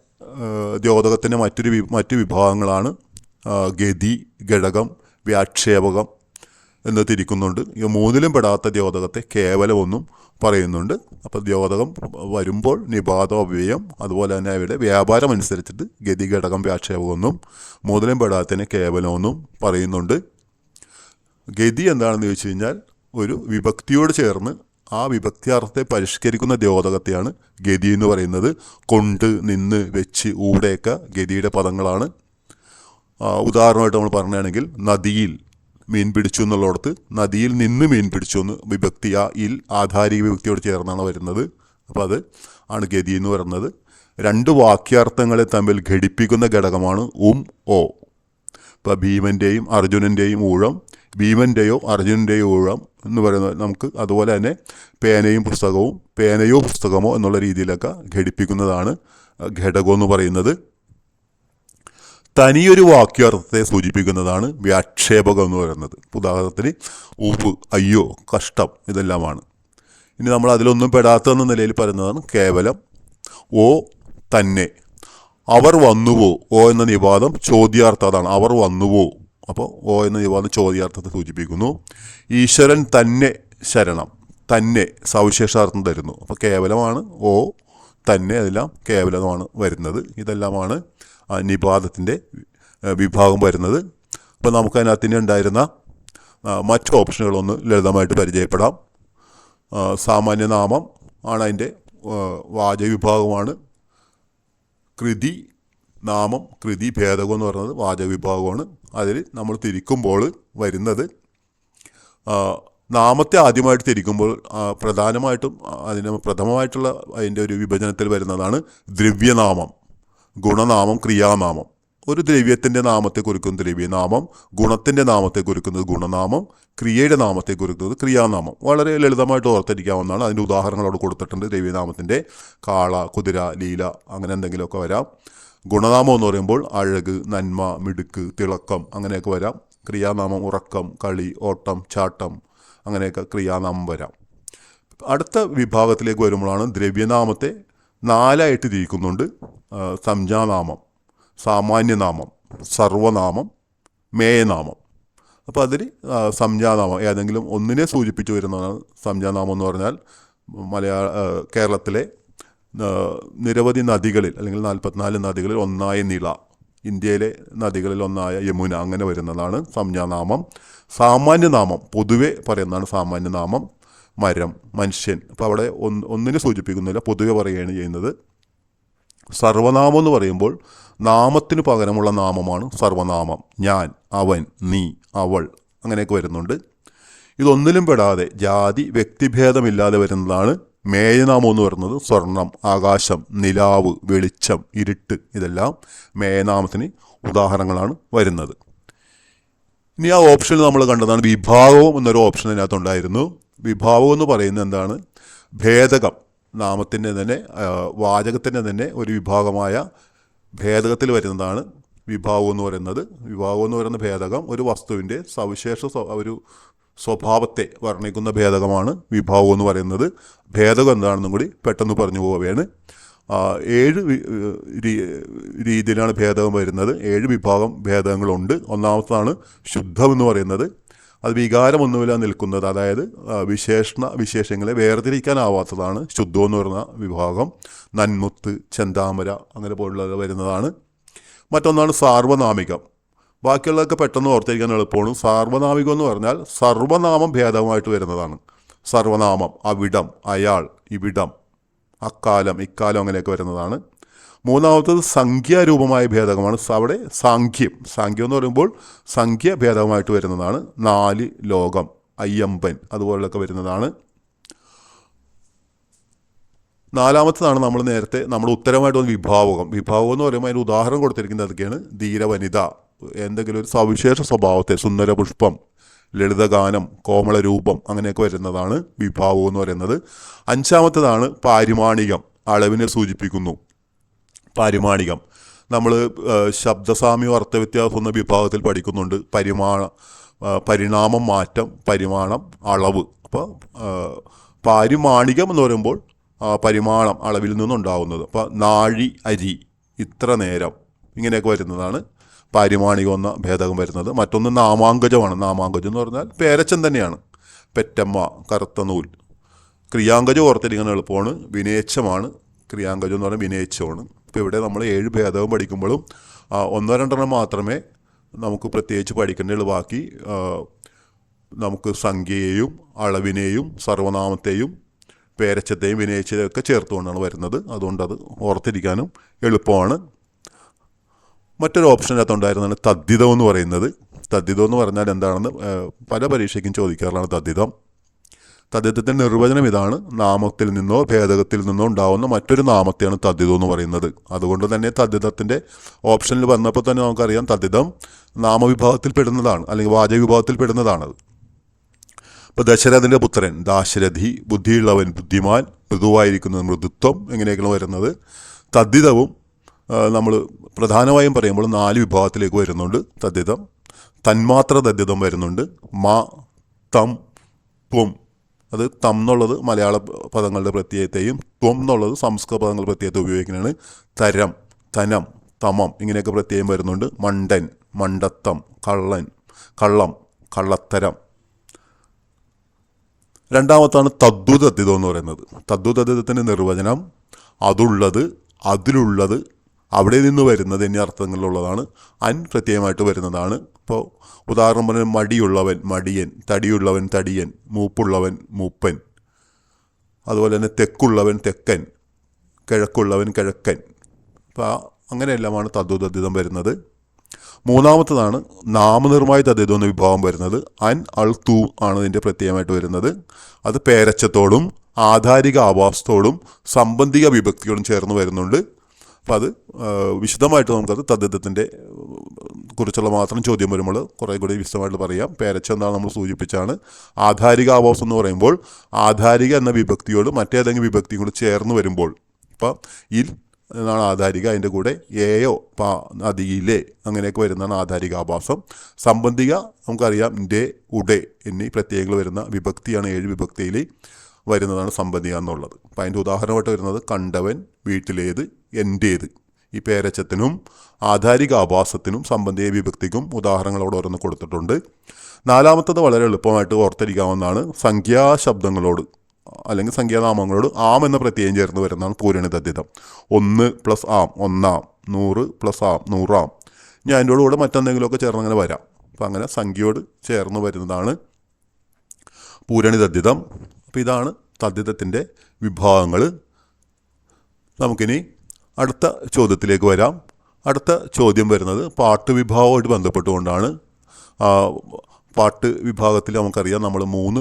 [SPEAKER 1] ദ്യോതകത്തിൻ്റെ മറ്റു വിഭാഗങ്ങളാണ് ഗതി, ഘടകം, വ്യാക്ഷേപകം എന്ന് തിരിക്കുന്നുണ്ട്. ഈ മൂന്നിലും പെടാത്ത ദ്യോതകത്തെ കേവലമൊന്നും പറയുന്നുണ്ട്. അപ്പോൾ ദ്യോതകം വരുമ്പോൾ നിപാതം, അവ്യയം, അതുപോലെ തന്നെ അവയുടെ വ്യാപാരം അനുസരിച്ചിട്ട് ഗതി, ഘടകം, വ്യാക്ഷേപമൊന്നും, മൂന്നിലും പെടാത്തതിനെ കേവലമൊന്നും പറയുന്നുണ്ട്. ഗതി എന്താണെന്ന് ചോദിച്ചു കഴിഞ്ഞാൽ ഒരു വിഭക്തിയോട് ചേർന്ന് ആ വിഭക്തിയാർത്ഥത്തെ പരിഷ്കരിക്കുന്ന ദ്യോതകത്തെയാണ് ഗതി എന്ന് പറയുന്നത്. കൊണ്ട്, നിന്ന്, വെച്ച്, ഊടെയൊക്കെ ഗതിയുടെ പദങ്ങളാണ്. ഉദാഹരണമായിട്ട് നമ്മൾ പറയുകയാണെങ്കിൽ നദിയിൽ മീൻ പിടിച്ചു എന്നുള്ളിടത്ത് നദിയിൽ നിന്ന് മീൻ പിടിച്ചു എന്ന് വിഭക്തി, ആ ഇൽ ആധാരിക വിഭക്തിയോട് ചേർന്നാണ് വരുന്നത്. അപ്പോൾ അത് ആണ് ഗതി എന്ന് പറയുന്നത്. രണ്ട് വാക്യാർത്ഥങ്ങളെ തമ്മിൽ ഘടിപ്പിക്കുന്ന ഘടകമാണ് ഓ. ഇപ്പോൾ ഭീമൻ്റെയും അർജുനൻ്റെയും ഊഴം, ഭീമൻ്റെയോ അർജുനൻ്റെയോ ഊഴം എന്ന് പറയുന്നത് നമുക്ക് അതുപോലെ തന്നെ പേനയും പുസ്തകവും, പേനയോ പുസ്തകമോ എന്നുള്ള രീതിയിലൊക്കെ ഘടിപ്പിക്കുന്നതാണ് ഘടകം എന്ന് പറയുന്നത്. തനിയൊരു വാക്യാർത്ഥത്തെ സൂചിപ്പിക്കുന്നതാണ് വ്യാക്ഷേപകം എന്ന് പറയുന്നത്. ഉദാഹരണത്തിന് ഉവ്, അയ്യോ, കഷ്ടം ഇതെല്ലാമാണ്. ഇനി നമ്മൾ അതിലൊന്നും പെടാത്തെന്ന നിലയിൽ പറയുന്നതാണ് കേവലം. ഓ, തന്നെ. അവർ വന്നുവോ, ഓ എന്ന നിപാതം ചോദ്യാർത്ഥം, അതാണ് അവർ വന്നുവോ. അപ്പോൾ ഓ എന്ന നിപാതം ചോദ്യാർത്ഥത്തെ സൂചിപ്പിക്കുന്നു. ഈശ്വരൻ തന്നെ ശരണം, തന്നെ സവിശേഷാർത്ഥം തരുന്നു. അപ്പോൾ കേവലമാണ് ഓ, തന്നെ, അതെല്ലാം കേവലമാണ് വരുന്നത്. ഇതെല്ലാമാണ് നിപാതത്തിൻ്റെ വിഭാഗം വരുന്നത്. അപ്പോൾ നമുക്കതിനകത്തിന് ഉണ്ടായിരുന്ന മറ്റു ഓപ്ഷനുകളൊന്ന് ലളിതമായിട്ട് പരിചയപ്പെടാം. സാമാന്യനാമം ആണ് അതിൻ്റെ വാചകവിഭാഗമാണ്. കൃതി നാമം, കൃതി ഭേദകം എന്ന് പറയുന്നത് വാചകവിഭാഗമാണ്. അതിൽ നമ്മൾ തിരിക്കുമ്പോൾ വരുന്നത് നാമത്തെ ആദ്യമായിട്ട് തിരിക്കുമ്പോൾ പ്രധാനമായിട്ടും പ്രഥമമായിട്ടുള്ള അതിൻ്റെ ഒരു വിഭജനത്തിൽ വരുന്നതാണ് ദ്രവ്യനാമം, ഗുണനാമം, ക്രിയാനാമം. ഒരു ദ്രവ്യത്തിൻ്റെ നാമത്തെ കുറിക്കുന്ന ദ്രവ്യനാമം, ഗുണത്തിൻ്റെ നാമത്തെ കുറിക്കുന്നത് ഗുണനാമം, ക്രിയയുടെ നാമത്തെ കുറിക്കുന്നത് ക്രിയാനാമം. വളരെ ലളിതമായിട്ട് ഓർത്തിരിക്കാവുന്നതാണ്. അതിൻ്റെ ഉദാഹരണങ്ങൾ അവിടെ കൊടുത്തിട്ടുണ്ട്. ദ്രവ്യനാമത്തിൻ്റെ കാള, കുതിര, ലീല അങ്ങനെ എന്തെങ്കിലുമൊക്കെ വരാം. ഗുണനാമം എന്ന് പറയുമ്പോൾ അഴക്, നന്മ, മിടുക്ക്, തിളക്കം അങ്ങനെയൊക്കെ വരാം. ക്രിയാനാമം ഉറക്കം, കളി, ഓട്ടം, ചാട്ടം അങ്ങനെയൊക്കെ ക്രിയാനാമം വരാം. അടുത്ത വിഭാഗത്തിലേക്ക് വരുമ്പോഴാണ് ദ്രവ്യനാമത്തെ 4 ആയിട്ട് തിരിക്കുന്നുണ്ട്. സംജ്ഞാനാമം, സാമാന്യനാമം, സർവനാമം, മേയനാമം. അപ്പോൾ അതിൽ സംജ്ഞാനാമം ഏതെങ്കിലും ഒന്നിനെ സൂചിപ്പിച്ചു വരുന്നതാണ് സംജ്ഞാനാമം എന്ന് പറഞ്ഞാൽ. കേരളത്തിലെ നിരവധി നദികളിൽ അല്ലെങ്കിൽ 44 നദികളിൽ ഒന്നായ നിള, ഇന്ത്യയിലെ നദികളിൽ ഒന്നായ യമുന അങ്ങനെ വരുന്നതാണ് സംജ്ഞാനാമം. സാമാന്യനാമം പൊതുവെ പറയുന്നതാണ് സാമാന്യനാമം. മരം, മനുഷ്യൻ. അപ്പോൾ അവിടെ ഒന്നിനെ സൂചിപ്പിക്കുന്നില്ല, പൊതുവെ പറയുകയാണ് ചെയ്യുന്നത്. സർവനാമം എന്ന് പറയുമ്പോൾ നാമത്തിന് പകരമുള്ള നാമമാണ് സർവനാമം. ഞാൻ, അവൻ, നീ, അവൾ അങ്ങനെയൊക്കെ വരുന്നുണ്ട്. ഇതൊന്നിലും പെടാതെ ജാതി വ്യക്തിഭേദമില്ലാതെ വരുന്നതാണ് മേയനാമം എന്ന് പറയുന്നത്. സ്വർണം, ആകാശം, നിലാവ്, വെളിച്ചം, ഇരുട്ട് ഇതെല്ലാം മേയനാമത്തിന് ഉദാഹരണങ്ങളാണ് വരുന്നത്. ഇനി ആ ഓപ്ഷനിൽ നമ്മൾ കണ്ടതാണ് വിഭാഗവും എന്നൊരു ഓപ്ഷൻ അതിനകത്തുണ്ടായിരുന്നു. വിഭാഗം എന്ന് പറയുന്നത് എന്താണ്? ഭേദകം, നാമത്തിൻ്റെ തന്നെ വാചകത്തിൻ്റെ തന്നെ ഒരു വിഭാഗമായ ഭേദകത്തിൽ വരുന്നതാണ് വിഭാഗം എന്ന് പറയുന്നത്. വിഭാഗം എന്ന് പറയുന്ന ഭേദകം ഒരു വസ്തുവിൻ്റെ സവിശേഷ ഒരു സ്വഭാവത്തെ വർണ്ണിക്കുന്ന ഭേദകമാണ് വിഭാഗം എന്ന് പറയുന്നത്. ഭേദകം എന്താണെന്നും കൂടി പെട്ടെന്ന് പറഞ്ഞു പോവുകയാണ്. 7 രീതിയിലാണ് ഭേദകം വരുന്നത്. 7 വിഭാഗം ഭേദങ്ങളുണ്ട്. ഒന്നാമതാണ് ശുദ്ധം എന്ന് പറയുന്നത്. അത് വികാരമൊന്നുമില്ല നിൽക്കുന്നത്, അതായത് വിശേഷങ്ങളെ വേർതിരിക്കാനാവാത്തതാണ് ശുദ്ധം എന്ന് പറയുന്ന വിഭാഗം. നന്മുത്ത്, ചെന്താമര അങ്ങനെ പോലുള്ളത് വരുന്നതാണ്. മറ്റൊന്നാണ് സാർവനാമികം. ബാക്കിയുള്ളതൊക്കെ പെട്ടെന്ന് ഓർത്തിരിക്കാൻ എളുപ്പമാണ്. സാർവനാമികം എന്ന് പറഞ്ഞാൽ സർവനാമം ഭേദമായിട്ട് വരുന്നതാണ്. സർവനാമം അവിടം, അയാൾ, ഇവിടം, അക്കാലം, ഇക്കാലം അങ്ങനെയൊക്കെ വരുന്നതാണ്. മൂന്നാമത്തത് സംഖ്യാരൂപമായ ഭേദകമാണ്. അവിടെ സാഖ്യം എന്ന് പറയുമ്പോൾ സംഖ്യ ഭേദകമായിട്ട് വരുന്നതാണ്. 4 ലോകം, അയ്യമ്പൻ അതുപോലൊക്കെ വരുന്നതാണ്. നാലാമത്തതാണ് നമ്മൾ ഉത്തരമായിട്ട് വന്ന വിഭാവകം. വിഭാവകം എന്ന് പറയുമ്പോൾ അതിന് ഉദാഹരണം കൊടുത്തിരിക്കുന്നത് അതൊക്കെയാണ്. ധീരവനിത, എന്തെങ്കിലും ഒരു സവിശേഷ സ്വഭാവത്തെ, സുന്ദര പുഷ്പം, ലളിതഗാനം, കോമളരൂപം അങ്ങനെയൊക്കെ വരുന്നതാണ് വിഭാവം എന്ന് പറയുന്നത്. 5ാമത്തേതാണ് പാരിമാണികം, അളവിനെ സൂചിപ്പിക്കുന്നു. പാരിമാണികം നമ്മൾ ശബ്ദസാമ്യം അർത്ഥവ്യത്യാസം എന്ന വിഭാഗത്തിൽ പഠിക്കുന്നുണ്ട്. പരിണാമം, മാറ്റം, പരിമാണം, അളവ്. അപ്പോൾ പാരിമാണികം എന്ന് പറയുമ്പോൾ പരിമാണം, അളവിൽ നിന്നുണ്ടാവുന്നത്. അപ്പോൾ നാഴി, അരി, ഇത്ര നേരം ഇങ്ങനെയൊക്കെ വരുന്നതാണ് പാരിമാണികം എന്ന ഭേദകം വരുന്നത്. മറ്റൊന്ന് നാമാങ്കജമാണ്. നാമാങ്കജം എന്ന് പറഞ്ഞാൽ പേരച്ചൻ തന്നെയാണ്. പെറ്റമ്മ, കറുത്ത നൂൽ. ക്രിയാങ്കജം ഓർത്തിരിക്കാൻ എളുപ്പമാണ്. വിനേച്ഛമാണ്. ക്രിയാങ്കജം എന്ന് പറഞ്ഞാൽ വിനേച്ഛമാണ്. ഇപ്പോൾ ഇവിടെ നമ്മൾ 7 ഭേദവും പഠിക്കുമ്പോഴും 1-2 മാത്രമേ നമുക്ക് പ്രത്യേകിച്ച് പഠിക്കേണ്ടതുള്ളൂ. ബാക്കി നമുക്ക് സംഖ്യയെയും അളവിനെയും സർവനാമത്തെയും പേരച്ചത്തെയും വിനയിച്ചതെയും ഒക്കെ ചേർത്തുകൊണ്ടാണ് വരുന്നത്. അതുകൊണ്ട് അത് ഓർത്തിരിക്കാനും എളുപ്പമാണ്. മറ്റൊരു ഓപ്ഷനകത്തുണ്ടായിരുന്നതാണ് തദ്ധിതം എന്ന് പറയുന്നത്. തദ്ധിതം എന്ന് പറഞ്ഞാൽ എന്താണെന്ന് പല പരീക്ഷയ്ക്കും ചോദിക്കാറുള്ളതാണ് തദ്ധിതം. തദ്ധിതത്തിൻ്റെ നിർവചനം ഇതാണ്: നാമത്തിൽ നിന്നോ ഭേദകത്തിൽ നിന്നോ ഉണ്ടാവുന്ന മറ്റൊരു നാമത്തെയാണ് തദ്ധിതം എന്ന് പറയുന്നത്. അതുകൊണ്ട് തന്നെ തദ്ധിതത്തിൻ്റെ ഓപ്ഷനിൽ വന്നപ്പോൾ തന്നെ നമുക്കറിയാം തദ്ധിതം നാമവിഭാഗത്തിൽ പെടുന്നതാണ്, അല്ലെങ്കിൽ വാചക വിഭാഗത്തിൽ പെടുന്നതാണത്. ഇപ്പോൾ ദശരഥൻ്റെ പുത്രൻ ദാശരഥി, ബുദ്ധിയുള്ളവൻ ബുദ്ധിമാൻ, മൃദുവായിരിക്കുന്നത് മൃദുത്വം, എങ്ങനെയൊക്കെയാണ് വരുന്നത്. തദ്ധിതവും നമ്മൾ പ്രധാനമായും പറയുമ്പോൾ 4 വിഭാഗത്തിലേക്ക് വരുന്നുണ്ട്. തദ്ധിതം തന്മാത്ര തദ്ധിതം വരുന്നുണ്ട്. മ, തം, ത്വം. അത് തം എന്നുള്ളത് മലയാള പദങ്ങളുടെ പ്രത്യയത്തെയും ത്വം എന്നുള്ളത് സംസ്കൃത പദങ്ങളുടെ പ്രത്യയത്തെ ഉപയോഗിക്കുന്നതാണ്. തരം, തനം, തമം ഇങ്ങനെയൊക്കെ പ്രത്യയം വരുന്നുണ്ട്. മണ്ടൻ, മണ്ടത്തം, കള്ളൻ, കള്ളം, കള്ളത്തരം. രണ്ടാമത്താണ് തദ്ദുതദ്ധിതം എന്ന് പറയുന്നത്. തദ്ദുതദ്ധിതത്തിൻ്റെ നിർവചനം അതുള്ളത്, അതിലുള്ളത്, അവിടെ നിന്ന് വരുന്നത് എന്നീ അർത്ഥങ്ങളിലുള്ളതാണ്. അൻ പ്രത്യയമായിട്ട് വരുന്നതാണ്. ഇപ്പോൾ ഉദാഹരണം പറഞ്ഞാൽ മടിയുള്ളവൻ മടിയൻ, തടിയുള്ളവൻ തടിയൻ, മൂപ്പുള്ളവൻ മൂപ്പൻ, അതുപോലെ തന്നെ തെക്കുള്ളവൻ തെക്കൻ, കിഴക്കുള്ളവൻ കിഴക്കൻ. അപ്പോൾ അങ്ങനെയെല്ലാമാണ് തദ്ദുതദ്ധിതം വരുന്നത്. മൂന്നാമത്തതാണ് നാമനിർമ്മായ തദ്ധിതം എന്ന വിഭാഗം വരുന്നത്. അൻ, അൾ, തൂ ആണ് ഇതിൻ്റെ പ്രത്യയമായിട്ട് വരുന്നത്. അത് പേരച്ചത്തോടും ആധാരിക ആവാസത്തോടും സംബന്ധിക വിഭക്തിയോടും ചേർന്ന് വരുന്നുണ്ട്. അപ്പം അത് വിശദമായിട്ട് നമുക്കത് തദ്ധിതത്തിൻ്റെ കുറിച്ചുള്ള മാത്രം ചോദ്യം വരുമ്പോൾ കുറേ കൂടി വിശദമായിട്ട് പറയാം. പേരച്ച എന്താണ് നമ്മൾ സൂചിപ്പിച്ചാണ്. ആധാരിക ആവാസം എന്ന് പറയുമ്പോൾ ആധാരിക എന്ന വിഭക്തിയോട് മറ്റേതെങ്കിലും വിഭക്തിയും കൂടി ചേർന്ന് വരുമ്പോൾ, ഇപ്പം ഇൽ എന്നാണ് ആധാരിക, അതിൻ്റെ കൂടെ ഏയോ അതിയിലെ അങ്ങനെയൊക്കെ വരുന്നതാണ് ആധാരിക ആഭാസം. സംബന്ധിക നമുക്കറിയാം ൻ്റെ, ഉടെ എന്നീ പ്രത്യയങ്ങൾ വരുന്ന വിഭക്തിയാണ് 7 വിഭക്തിയിൽ വരുന്നതാണ് സംബന്ധിക എന്നുള്ളത്. അപ്പം അതിൻ്റെ ഉദാഹരണമായിട്ട് വരുന്നത് കണ്ടവൻ, വീട്ടിലേത്, എൻ്റേത്. ഈ പേരച്ചത്തിനും ആധാരിക ആഭാസത്തിനും സംബന്ധിക വിഭക്തിക്കും ഉദാഹരണങ്ങളോട് ഓരോന്ന് കൊടുത്തിട്ടുണ്ട്. നാലാമത്തത് വളരെ എളുപ്പമായിട്ട് ഓർത്തിരിക്കാവുന്നതാണ്. സംഖ്യാശബ്ദങ്ങളോട് അല്ലെങ്കിൽ സംഖ്യാനാമങ്ങളോട് ആം എന്ന പ്രത്യയം ചേർന്ന് വരുന്നതാണ് പൂരണതദ്ധിതം. 1 + ആം ഒന്നാം, 100 + ആം നൂറാം. ഇനി അതിൻ്റെ കൂടെ മറ്റെന്തെങ്കിലുമൊക്കെ ചേർന്ന് അങ്ങനെ വരാം. അപ്പം അങ്ങനെ സംഖ്യയോട് ചേർന്ന് വരുന്നതാണ് പൂരണിതദ്ധിതം. അപ്പോൾ ഇതാണ് തദ്ധിതത്തിൻ്റെ വിഭാഗങ്ങൾ. നമുക്കിനി അടുത്ത ചോദ്യത്തിലേക്ക് വരാം. അടുത്ത ചോദ്യം വരുന്നത് പാട്ട് വിഭാഗവുമായിട്ട് ബന്ധപ്പെട്ടുകൊണ്ടാണ്. പാട്ട് വിഭാഗത്തിൽ നമുക്കറിയാം നമ്മൾ 3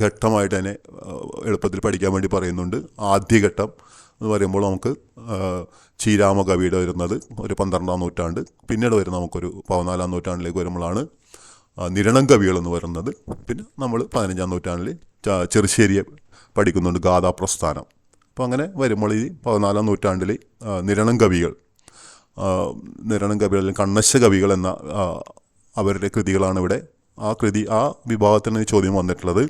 [SPEAKER 1] ഘട്ടമായിട്ട് തന്നെ എളുപ്പത്തിൽ പഠിക്കാൻ വേണ്ടി പറയുന്നുണ്ട്. ആദ്യഘട്ടം എന്ന് പറയുമ്പോൾ നമുക്ക് ശ്രീരാമ കവിയുടെ വരുന്നത് ഒരു 12-ാം നൂറ്റാണ്ട്, പിന്നീട് വരുന്ന നമുക്കൊരു 14-ാം നൂറ്റാണ്ടിലേക്ക് വരുമ്പോഴാണ് നിരണം കവികൾ എന്ന് പറയുന്നത്. പിന്നെ നമ്മൾ 15-ാം നൂറ്റാണ്ടിൽ ചെറുശ്ശേരിയെ പഠിക്കുന്നുണ്ട്, ഗാഥാപ്രസ്ഥാനം. അപ്പോൾ അങ്ങനെ വരുമ്പോൾ ഈ 14-ാം നൂറ്റാണ്ടിൽ നിരണം കവികൾ അല്ലെങ്കിൽ കണ്ണശ കവികൾ എന്ന അവരുടെ കൃതികളാണ് ഇവിടെ. ആ വിഭാഗത്തിൽ നിന്ന് ചോദ്യം വന്നിട്ടുള്ളത്.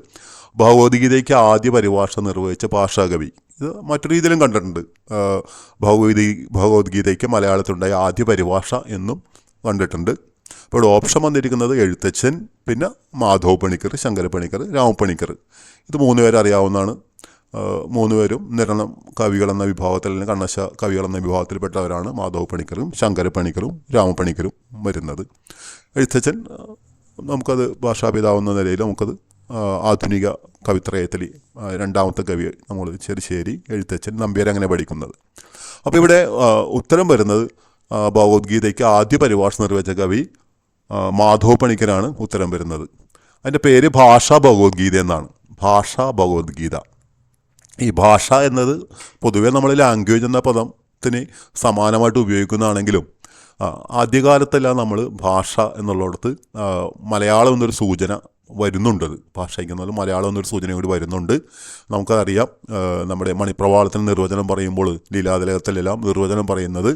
[SPEAKER 1] ഭഗവത്ഗീതയ്ക്ക് ആദ്യ പരിഭാഷ നിർവഹിച്ച ഭാഷാകവി. ഇത് മറ്റു രീതിയിലും കണ്ടിട്ടുണ്ട്. ഭഗവത്ഗീതയ്ക്ക് മലയാളത്തിലുണ്ടായ ആദ്യ പരിഭാഷ എന്നും കണ്ടിട്ടുണ്ട്. അപ്പോൾ ഇവിടെ ഓപ്ഷൻ വന്നിരിക്കുന്നത് എഴുത്തച്ഛൻ, പിന്നെ മാധവ് പണിക്കർ, ശങ്കരപ്പണിക്കർ, രാമപ്പണിക്കർ. ഇത് 3 പേരെ അറിയാവുന്നതാണ്. 3 പേരും നിരണം കവികൾ എന്ന വിഭാഗത്തിൽ, അല്ലെങ്കിൽ കണ്ണശ കവികൾ എന്ന വിഭാഗത്തിൽപ്പെട്ടവരാണ്. മാധവ് പണിക്കറും ശങ്കരപ്പണിക്കറും രാമപ്പണിക്കരും വരുന്നത്. എഴുത്തച്ഛൻ നമുക്കത് ഭാഷാപിതാവെന്ന നിലയിൽ നമുക്കത് ആധുനിക കവിത്രയത്തിൽ 2ാമത്തെ കവി നമ്മൾ ചെറുശ്ശേരി എഴുത്തച്ഛൻ നമ്പ്യാർ അങ്ങനെ പഠിക്കുന്നത്. അപ്പോൾ ഇവിടെ ഉത്തരം വരുന്നത് ഭഗവത്ഗീതയ്ക്ക് ആദ്യ പരിഭാഷ നിർവഹിച്ച കവി മാധവ് പണിക്കരാണ് ഉത്തരം വരുന്നത്. അതിൻ്റെ പേര് ഭാഷാ ഭഗവത്ഗീത എന്നാണ്. ഭാഷാ ഭഗവത്ഗീത. ഈ ഭാഷ എന്നത് പൊതുവേ നമ്മൾ ലാംഗ്വേജ് എന്ന പദത്തിന് സമാനമായിട്ട് ഉപയോഗിക്കുന്നതാണെങ്കിലും ആദ്യകാലത്തെല്ലാം നമ്മൾ ഭാഷ എന്നുള്ളിടത്ത് മലയാളം എന്നൊരു സൂചന വരുന്നുണ്ടത്. ഭാഷയ്ക്ക് എന്നാലും മലയാളം എന്നൊരു സൂചന കൂടി വരുന്നുണ്ട്. നമുക്കറിയാം നമ്മുടെ മണിപ്രവാളത്തിന് നിർവചനം പറയുമ്പോൾ ലീലാതിലകത്തിലെല്ലാം നിർവചനം പറയുന്നത്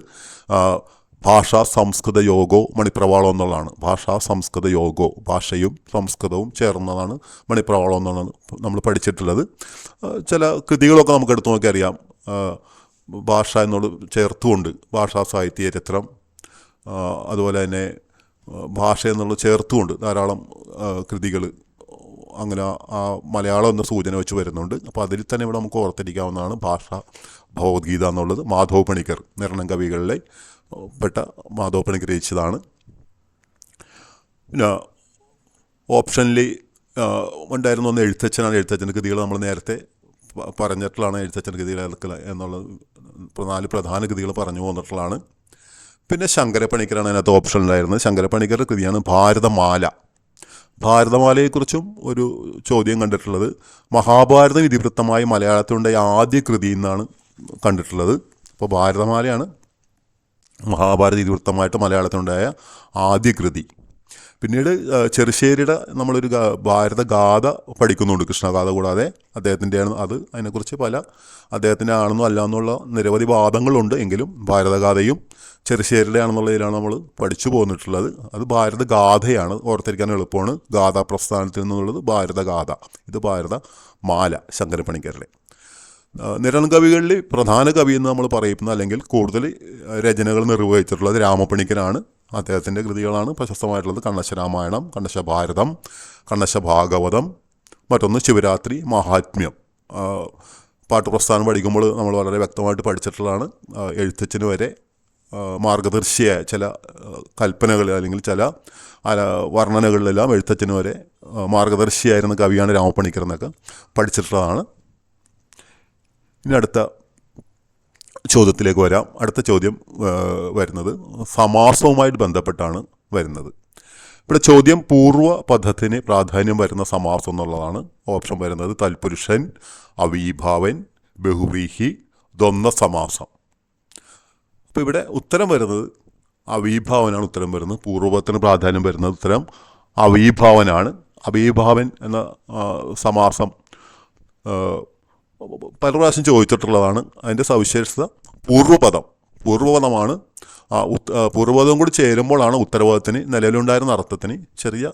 [SPEAKER 1] ഭാഷാ സംസ്കൃത യോഗോ മണിപ്രവാളം എന്നുള്ളതാണ്. ഭാഷാ സംസ്കൃത യോഗോ, ഭാഷയും സംസ്കൃതവും ചേർന്നതാണ് മണിപ്രവാളം എന്നാണ് നമ്മൾ പഠിച്ചിട്ടുള്ളത്. ചില കൃതികളൊക്കെ നമുക്ക് എടുത്തു നോക്കി അറിയാം. ഭാഷ എന്നോട് ചേർത്തുകൊണ്ട് ഭാഷാ സാഹിത്യ ചരിത്രം, അതുപോലെ തന്നെ ഭാഷ എന്നുള്ളത് ചേർത്തുകൊണ്ട് ധാരാളം കൃതികൾ അങ്ങനെ ആ മലയാളം എന്ന സൂചന വെച്ച് വരുന്നുണ്ട്. അപ്പോൾ അതിൽ തന്നെ ഇവിടെ നമുക്ക് ഓർത്തിരിക്കാവുന്നതാണ് ഭാഷ ഭഗവത്ഗീത എന്നുള്ളത്. മാധവ് പണിക്കർ നിരണം കവികളിലെ പെട്ട മാധവ് പണിക്കർ രചിച്ചതാണ്. പിന്നെ ഓപ്ഷനിൽ ഉണ്ടായിരുന്ന ഒന്ന് എഴുത്തച്ഛനാണ്. എഴുത്തച്ഛൻ്റെ കൃതികൾ നമ്മൾ നേരത്തെ പറഞ്ഞിട്ടുള്ളതാണ്. എഴുത്തച്ഛൻ്റെ കൃതികൾ എന്നുള്ളത് 4 പ്രധാന കൃതികൾ പറഞ്ഞു പോന്നിട്ടുള്ളതാണ്. പിന്നെ ശങ്കരപ്പണിക്കരാണ് അതിനകത്ത് ഓപ്ഷൻ ഉണ്ടായിരുന്നത്. ശങ്കരപ്പണിക്കരുടെ കൃതിയാണ് ഭാരതമാല. ഭാരതമാലയെക്കുറിച്ചും ഒരു ചോദ്യം കണ്ടിട്ടുള്ളത് മഹാഭാരതം ഇതിവൃത്തമായി മലയാളത്തിലുണ്ടായ ആദ്യ കൃതി എന്നാണ് കണ്ടിട്ടുള്ളത്. അപ്പോൾ ഭാരതമാലയാണ് മഹാഭാരത ഇതിവൃത്തമായിട്ട് മലയാളത്തിലുണ്ടായ ആദ്യ കൃതി. പിന്നീട് ചെറുശ്ശേരിയുടെ നമ്മളൊരു ഭാരതഗാഥ പഠിക്കുന്നുണ്ട്, കൃഷ്ണഗാഥ കൂടാതെ അദ്ദേഹത്തിൻ്റെയാണ് അത്. അതിനെക്കുറിച്ച് അദ്ദേഹത്തിൻ്റെ ആണെന്നോ അല്ല എന്നുള്ള നിരവധി വാദങ്ങളുണ്ട്. എങ്കിലും ഭാരതഗാഥയും ചെറുശ്ശേരിയുടെ ആണെന്നുള്ളതിലാണ് നമ്മൾ പഠിച്ചു പോന്നിട്ടുള്ളത്. അത് ഭാരതഗാഥയാണ്, ഓർത്തിരിക്കാൻ എളുപ്പമാണ്. ഗാഥാ പ്രസ്ഥാനത്തിൽ നിന്നുള്ളത് ഭാരതഗാഥ, ഇത് ഭാരതമാല ശങ്കരപ്പണിക്കരുടെ. നിരങ്കവികളിൽ പ്രധാന കവി എന്ന് നമ്മൾ പറയുന്ന അല്ലെങ്കിൽ കൂടുതൽ രചനകൾ നിർവഹിച്ചിട്ടുള്ളത് രാമപ്പണിക്കരാണ്. അദ്ദേഹത്തിൻ്റെ കൃതികളാണ് പ്രശസ്തമായിട്ടുള്ളത്. കണ്ണശരാമായണം, കണ്ണശഭാരതം, കണ്ണശഭാഗവതം, മറ്റൊന്ന് ശിവരാത്രി മഹാത്മ്യം. പാട്ടുപ്രസ്ഥാനം പഠിക്കുമ്പോൾ നമ്മൾ വളരെ വ്യക്തമായിട്ട് പഠിച്ചിട്ടുള്ളതാണ്. എഴുത്തച്ഛന് വരെ മാർഗദർശിയായ ചില കൽപ്പനകൾ അല്ലെങ്കിൽ ചില വർണ്ണനകളിലെല്ലാം എഴുത്തച്ഛന് വരെ മാർഗദർശിയായിരുന്ന കവിയാണ് രാമപ്പണിക്കർ എന്നൊക്കെ പഠിച്ചിട്ടുള്ളതാണ്. ഇനി അടുത്ത ചോദ്യത്തിലേക്ക് വരാം. അടുത്ത ചോദ്യം വരുന്നത് സമാസവുമായിട്ട് ബന്ധപ്പെട്ടാണ് വരുന്നത്. ഇവിടെ ചോദ്യം പൂർവ്വ പദത്തിന് പ്രാധാന്യം വരുന്ന സമാസം എന്നുള്ളതാണ്. ഓപ്ഷൻ വരുന്നത് തൽപുരുഷൻ, അവീഭാവൻ, ബഹുവ്രീഹി, ദ്വന്ദ്വ സമാസം. അപ്പോൾ ഇവിടെ ഉത്തരം വരുന്നത് അവീഭാവനാണ്. ഉത്തരം വരുന്നത് പൂർവ്വപദത്തിന് പ്രാധാന്യം വരുന്നത് ഉത്തരം അവീഭാവനാണ്. അവീഭാവൻ എന്ന സമാസം പല പ്രാവശ്യം ചോദിച്ചിട്ടുള്ളതാണ്. അതിൻ്റെ സവിശേഷത പൂർവ്വപദമാണ്. പൂർവ്വപദം കൂടി ചേരുമ്പോഴാണ് ഉത്തരപദത്തിന് നിലവിലുണ്ടായിരുന്ന അർത്ഥത്തിന് ചെറിയ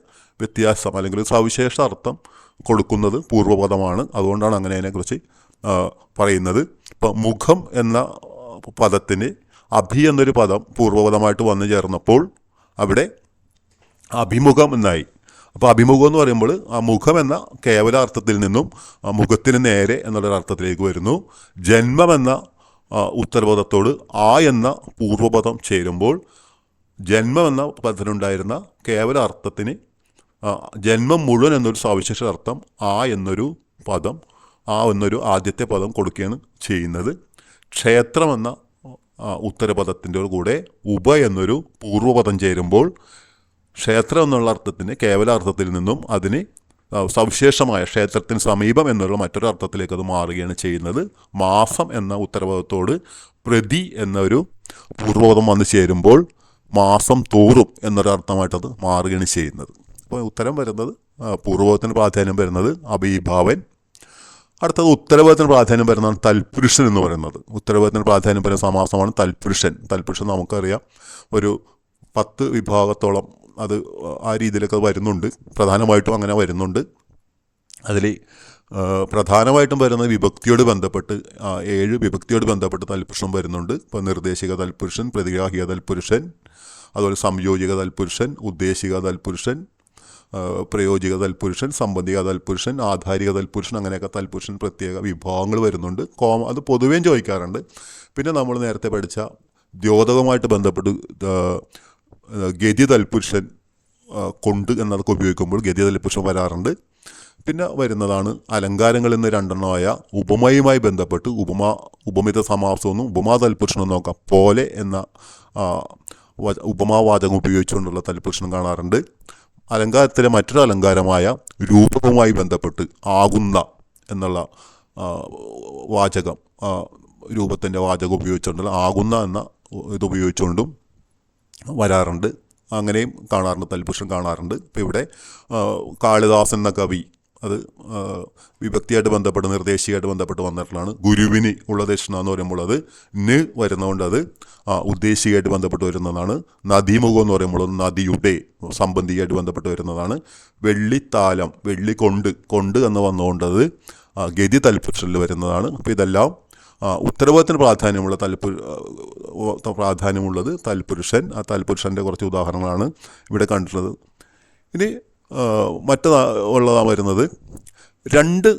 [SPEAKER 1] വ്യത്യാസം അല്ലെങ്കിൽ സവിശേഷ അർത്ഥം കൊടുക്കുന്നത് പൂർവ്വപദമാണ്. അതുകൊണ്ടാണ് അങ്ങനെ അതിനെക്കുറിച്ച് പറയുന്നത്. ഇപ്പം മുഖം എന്ന പദത്തിന് അഭി എന്നൊരു പദം പൂർവ്വപദമായിട്ട് വന്നു ചേർന്നപ്പോൾ അവിടെ അഭിമുഖം എന്നായി. അപ്പോൾ അഭിമുഖം എന്ന് പറയുമ്പോൾ ആ മുഖം എന്ന കേവല അർത്ഥത്തിൽ നിന്നും മുഖത്തിന് നേരെ എന്നുള്ളൊരർത്ഥത്തിലേക്ക് വരുന്നു. ജന്മം എന്ന ഉത്തരപദത്തോട് ആ എന്ന പൂർവ്വപദം ചേരുമ്പോൾ ജന്മം എന്ന പദത്തിനുണ്ടായിരുന്ന കേവല അർത്ഥത്തിന് ജന്മം മുഴുവൻ എന്നൊരു സവിശേഷ അർത്ഥം ആ എന്നൊരു ആദ്യത്തെ പദം കൊടുക്കുകയാണ് ചെയ്യുന്നത്. ക്ഷേത്രം എന്ന ഉത്തരപദത്തിൻ്റെ കൂടെ ഉപ എന്നൊരു പൂർവ്വപദം ചേരുമ്പോൾ ക്ഷേത്രം എന്നുള്ള അർത്ഥത്തിന് കേവല അർത്ഥത്തിൽ നിന്നും അതിന് സവിശേഷമായ ക്ഷേത്രത്തിന് സമീപം എന്നുള്ള മറ്റൊരു അർത്ഥത്തിലേക്ക് അത് മാറുകയാണ് ചെയ്യുന്നത്. മാസം എന്ന ഉത്തരപദത്തോട് പ്രതി എന്നൊരു പൂർവ്വപദം വന്നു ചേരുമ്പോൾ മാസം തോറും എന്നൊരർത്ഥമായിട്ടത് മാറുകയാണ് ചെയ്യുന്നത്. അപ്പോൾ ഉത്തരം വരുന്നത് പൂർവ്വപദത്തിന് പ്രാധാന്യം വരുന്നത് അഭീഭാവൻ. അടുത്തത് ഉത്തരപദത്തിന് പ്രാധാന്യം വരുന്നതാണ് തൽപുരുഷൻ എന്ന് പറയുന്നത്. ഉത്തരപദത്തിന് പ്രാധാന്യം വരുന്ന സമാസമാണ് തൽപുരുഷൻ. തൽപുരുഷൻ നമുക്കറിയാം ഒരു 10 വിഭാഗത്തോളം അത് ആ രീതിയിലൊക്കെ വരുന്നുണ്ട്. പ്രധാനമായിട്ടും അങ്ങനെ വരുന്നുണ്ട്. അതിൽ പ്രധാനമായിട്ടും വരുന്നത് വിഭക്തിയോട് ബന്ധപ്പെട്ട് 7 വിഭക്തിയോട് ബന്ധപ്പെട്ട് തൽപുരുഷൻ വരുന്നുണ്ട്. ഇപ്പോൾ നിർദ്ദേശിക തൽപുരുഷൻ, പ്രതിഗ്രാഹിക തൽപുരുഷൻ, അതുപോലെ സംയോജിക തൽപുരുഷൻ, ഉദ്ദേശിക തൽപുരുഷൻ, പ്രയോജിക തൽപുരുഷൻ, സംബന്ധിക തൽപുരുഷൻ, ആധാരിക തൽപുരുഷൻ, അങ്ങനെയൊക്കെ തൽപുരുഷൻ പ്രത്യേക വിഭാഗങ്ങൾ വരുന്നുണ്ട്. അത് പൊതുവേയും ചോദിക്കാറുണ്ട്. പിന്നെ നമ്മൾ നേരത്തെ പഠിച്ച ദ്യോതകമായിട്ട് ബന്ധപ്പെട്ട് ഗതി തൽപുരുഷൻ കൊണ്ട് എന്നതൊക്കെ ഉപയോഗിക്കുമ്പോൾ ഗതി തൽപുരുഷൻ വരാറുണ്ട്. പിന്നെ വരുന്നതാണ് അലങ്കാരങ്ങളിൽ നിന്ന് 2 ഉപമയുമായി ബന്ധപ്പെട്ട് ഉപമിത സമാസമെന്നും ഉപമാ തൽപുരുഷനെന്നും നോക്കാം. പോലെ എന്ന ഉപമാവാചകം ഉപയോഗിച്ചുകൊണ്ടുള്ള തൽപുരുഷനും കാണാറുണ്ട്. അലങ്കാരത്തിലെ മറ്റൊരു അലങ്കാരമായ രൂപവുമായി ബന്ധപ്പെട്ട് ആകുന്ന എന്നുള്ള വാചകം, രൂപത്തിൻ്റെ വാചകം ഉപയോഗിച്ചുകൊണ്ടുള്ള ആകുന്ന എന്ന ഇത് ഉപയോഗിച്ചുകൊണ്ടും വരാറുണ്ട്. അങ്ങനെയും കാണാറുണ്ട്, തൽപുരുഷൻ കാണാറുണ്ട്. ഇപ്പോൾ ഇവിടെ കാളിദാസൻ എന്ന കവി അത് വിഭക്തിയായിട്ട് ബന്ധപ്പെട്ട് നിർദ്ദേശികമായിട്ട് ബന്ധപ്പെട്ട് വന്നിട്ടുള്ളതാണ്. ഗുരുവിന് ഉള്ള ദക്ഷിണ എന്ന് പറയുമ്പോൾ അത് ന് വരുന്നതുകൊണ്ട് അത് ഉദ്ദേശികമായിട്ട് ബന്ധപ്പെട്ട് വരുന്നതാണ്. നദീമുഖം എന്ന് പറയുമ്പോൾ നദിയുടെ സംബന്ധിയായിട്ട് ബന്ധപ്പെട്ട് വരുന്നതാണ്. വെള്ളിത്താലം, വെള്ളി കൊണ്ട് എന്ന് വന്നുകൊണ്ട് അത് ഗതി തൽപുരുഷനിൽ വരുന്നതാണ്. അപ്പോൾ ഇതെല്ലാം ഉത്തരപദത്തിന് പ്രാധാന്യമുള്ളത് തൽപുരുഷൻ. ആ തൽപുരുഷൻ്റെ കുറച്ച് ഉദാഹരണങ്ങളാണ് ഇവിടെ കണ്ടിട്ടുള്ളത്. ഇനി ഉള്ളതാണ് വരുന്നത് 2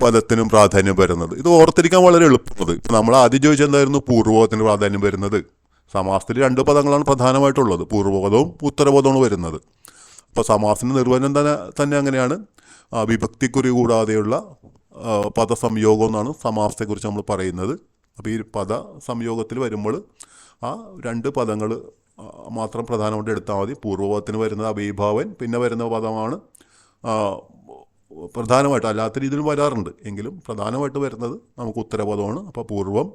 [SPEAKER 1] പദത്തിനും പ്രാധാന്യം വരുന്നത്. ഇത് ഓർത്തിരിക്കാൻ വളരെ എളുപ്പമുള്ളത്. ഇപ്പം നമ്മൾ ആദ്യം ചോദിച്ചത് എന്തായിരുന്നു? പൂർവ്വപദത്തിന് പ്രാധാന്യം വരുന്നത്. സമാസത്തിൽ 2 പദങ്ങളാണ് പ്രധാനമായിട്ടുള്ളത്, പൂർവ്വപദവും ഉത്തരപദവും വരുന്നത്. അപ്പോൾ സമാസത്തിൻ്റെ നിർവചനം തന്നെ അങ്ങനെയാണ്. വിഭക്തിക്കുറി കൂടാതെയുള്ള പദസംയോഗം എന്നാണ് സമാസത്തെക്കുറിച്ച് നമ്മൾ പറയുന്നത്. അപ്പോൾ ഈ പദ സംയോഗത്തിൽ വരുമ്പോൾ ആ 2 പദങ്ങൾ മാത്രം പ്രധാനമായിട്ട് എടുത്താൽ മതി. പൂർവ്വപദത്തിന് വരുന്നത് അഭീഭാവൻ, പിന്നെ വരുന്ന പദമാണ് പ്രധാനമായിട്ട്, അല്ലാത്ത രീതിയിലും വരാറുണ്ട് എങ്കിലും പ്രധാനമായിട്ട് വരുന്നത് നമുക്ക് ഉത്തരപദമാണ്. അപ്പോൾ പൂർവം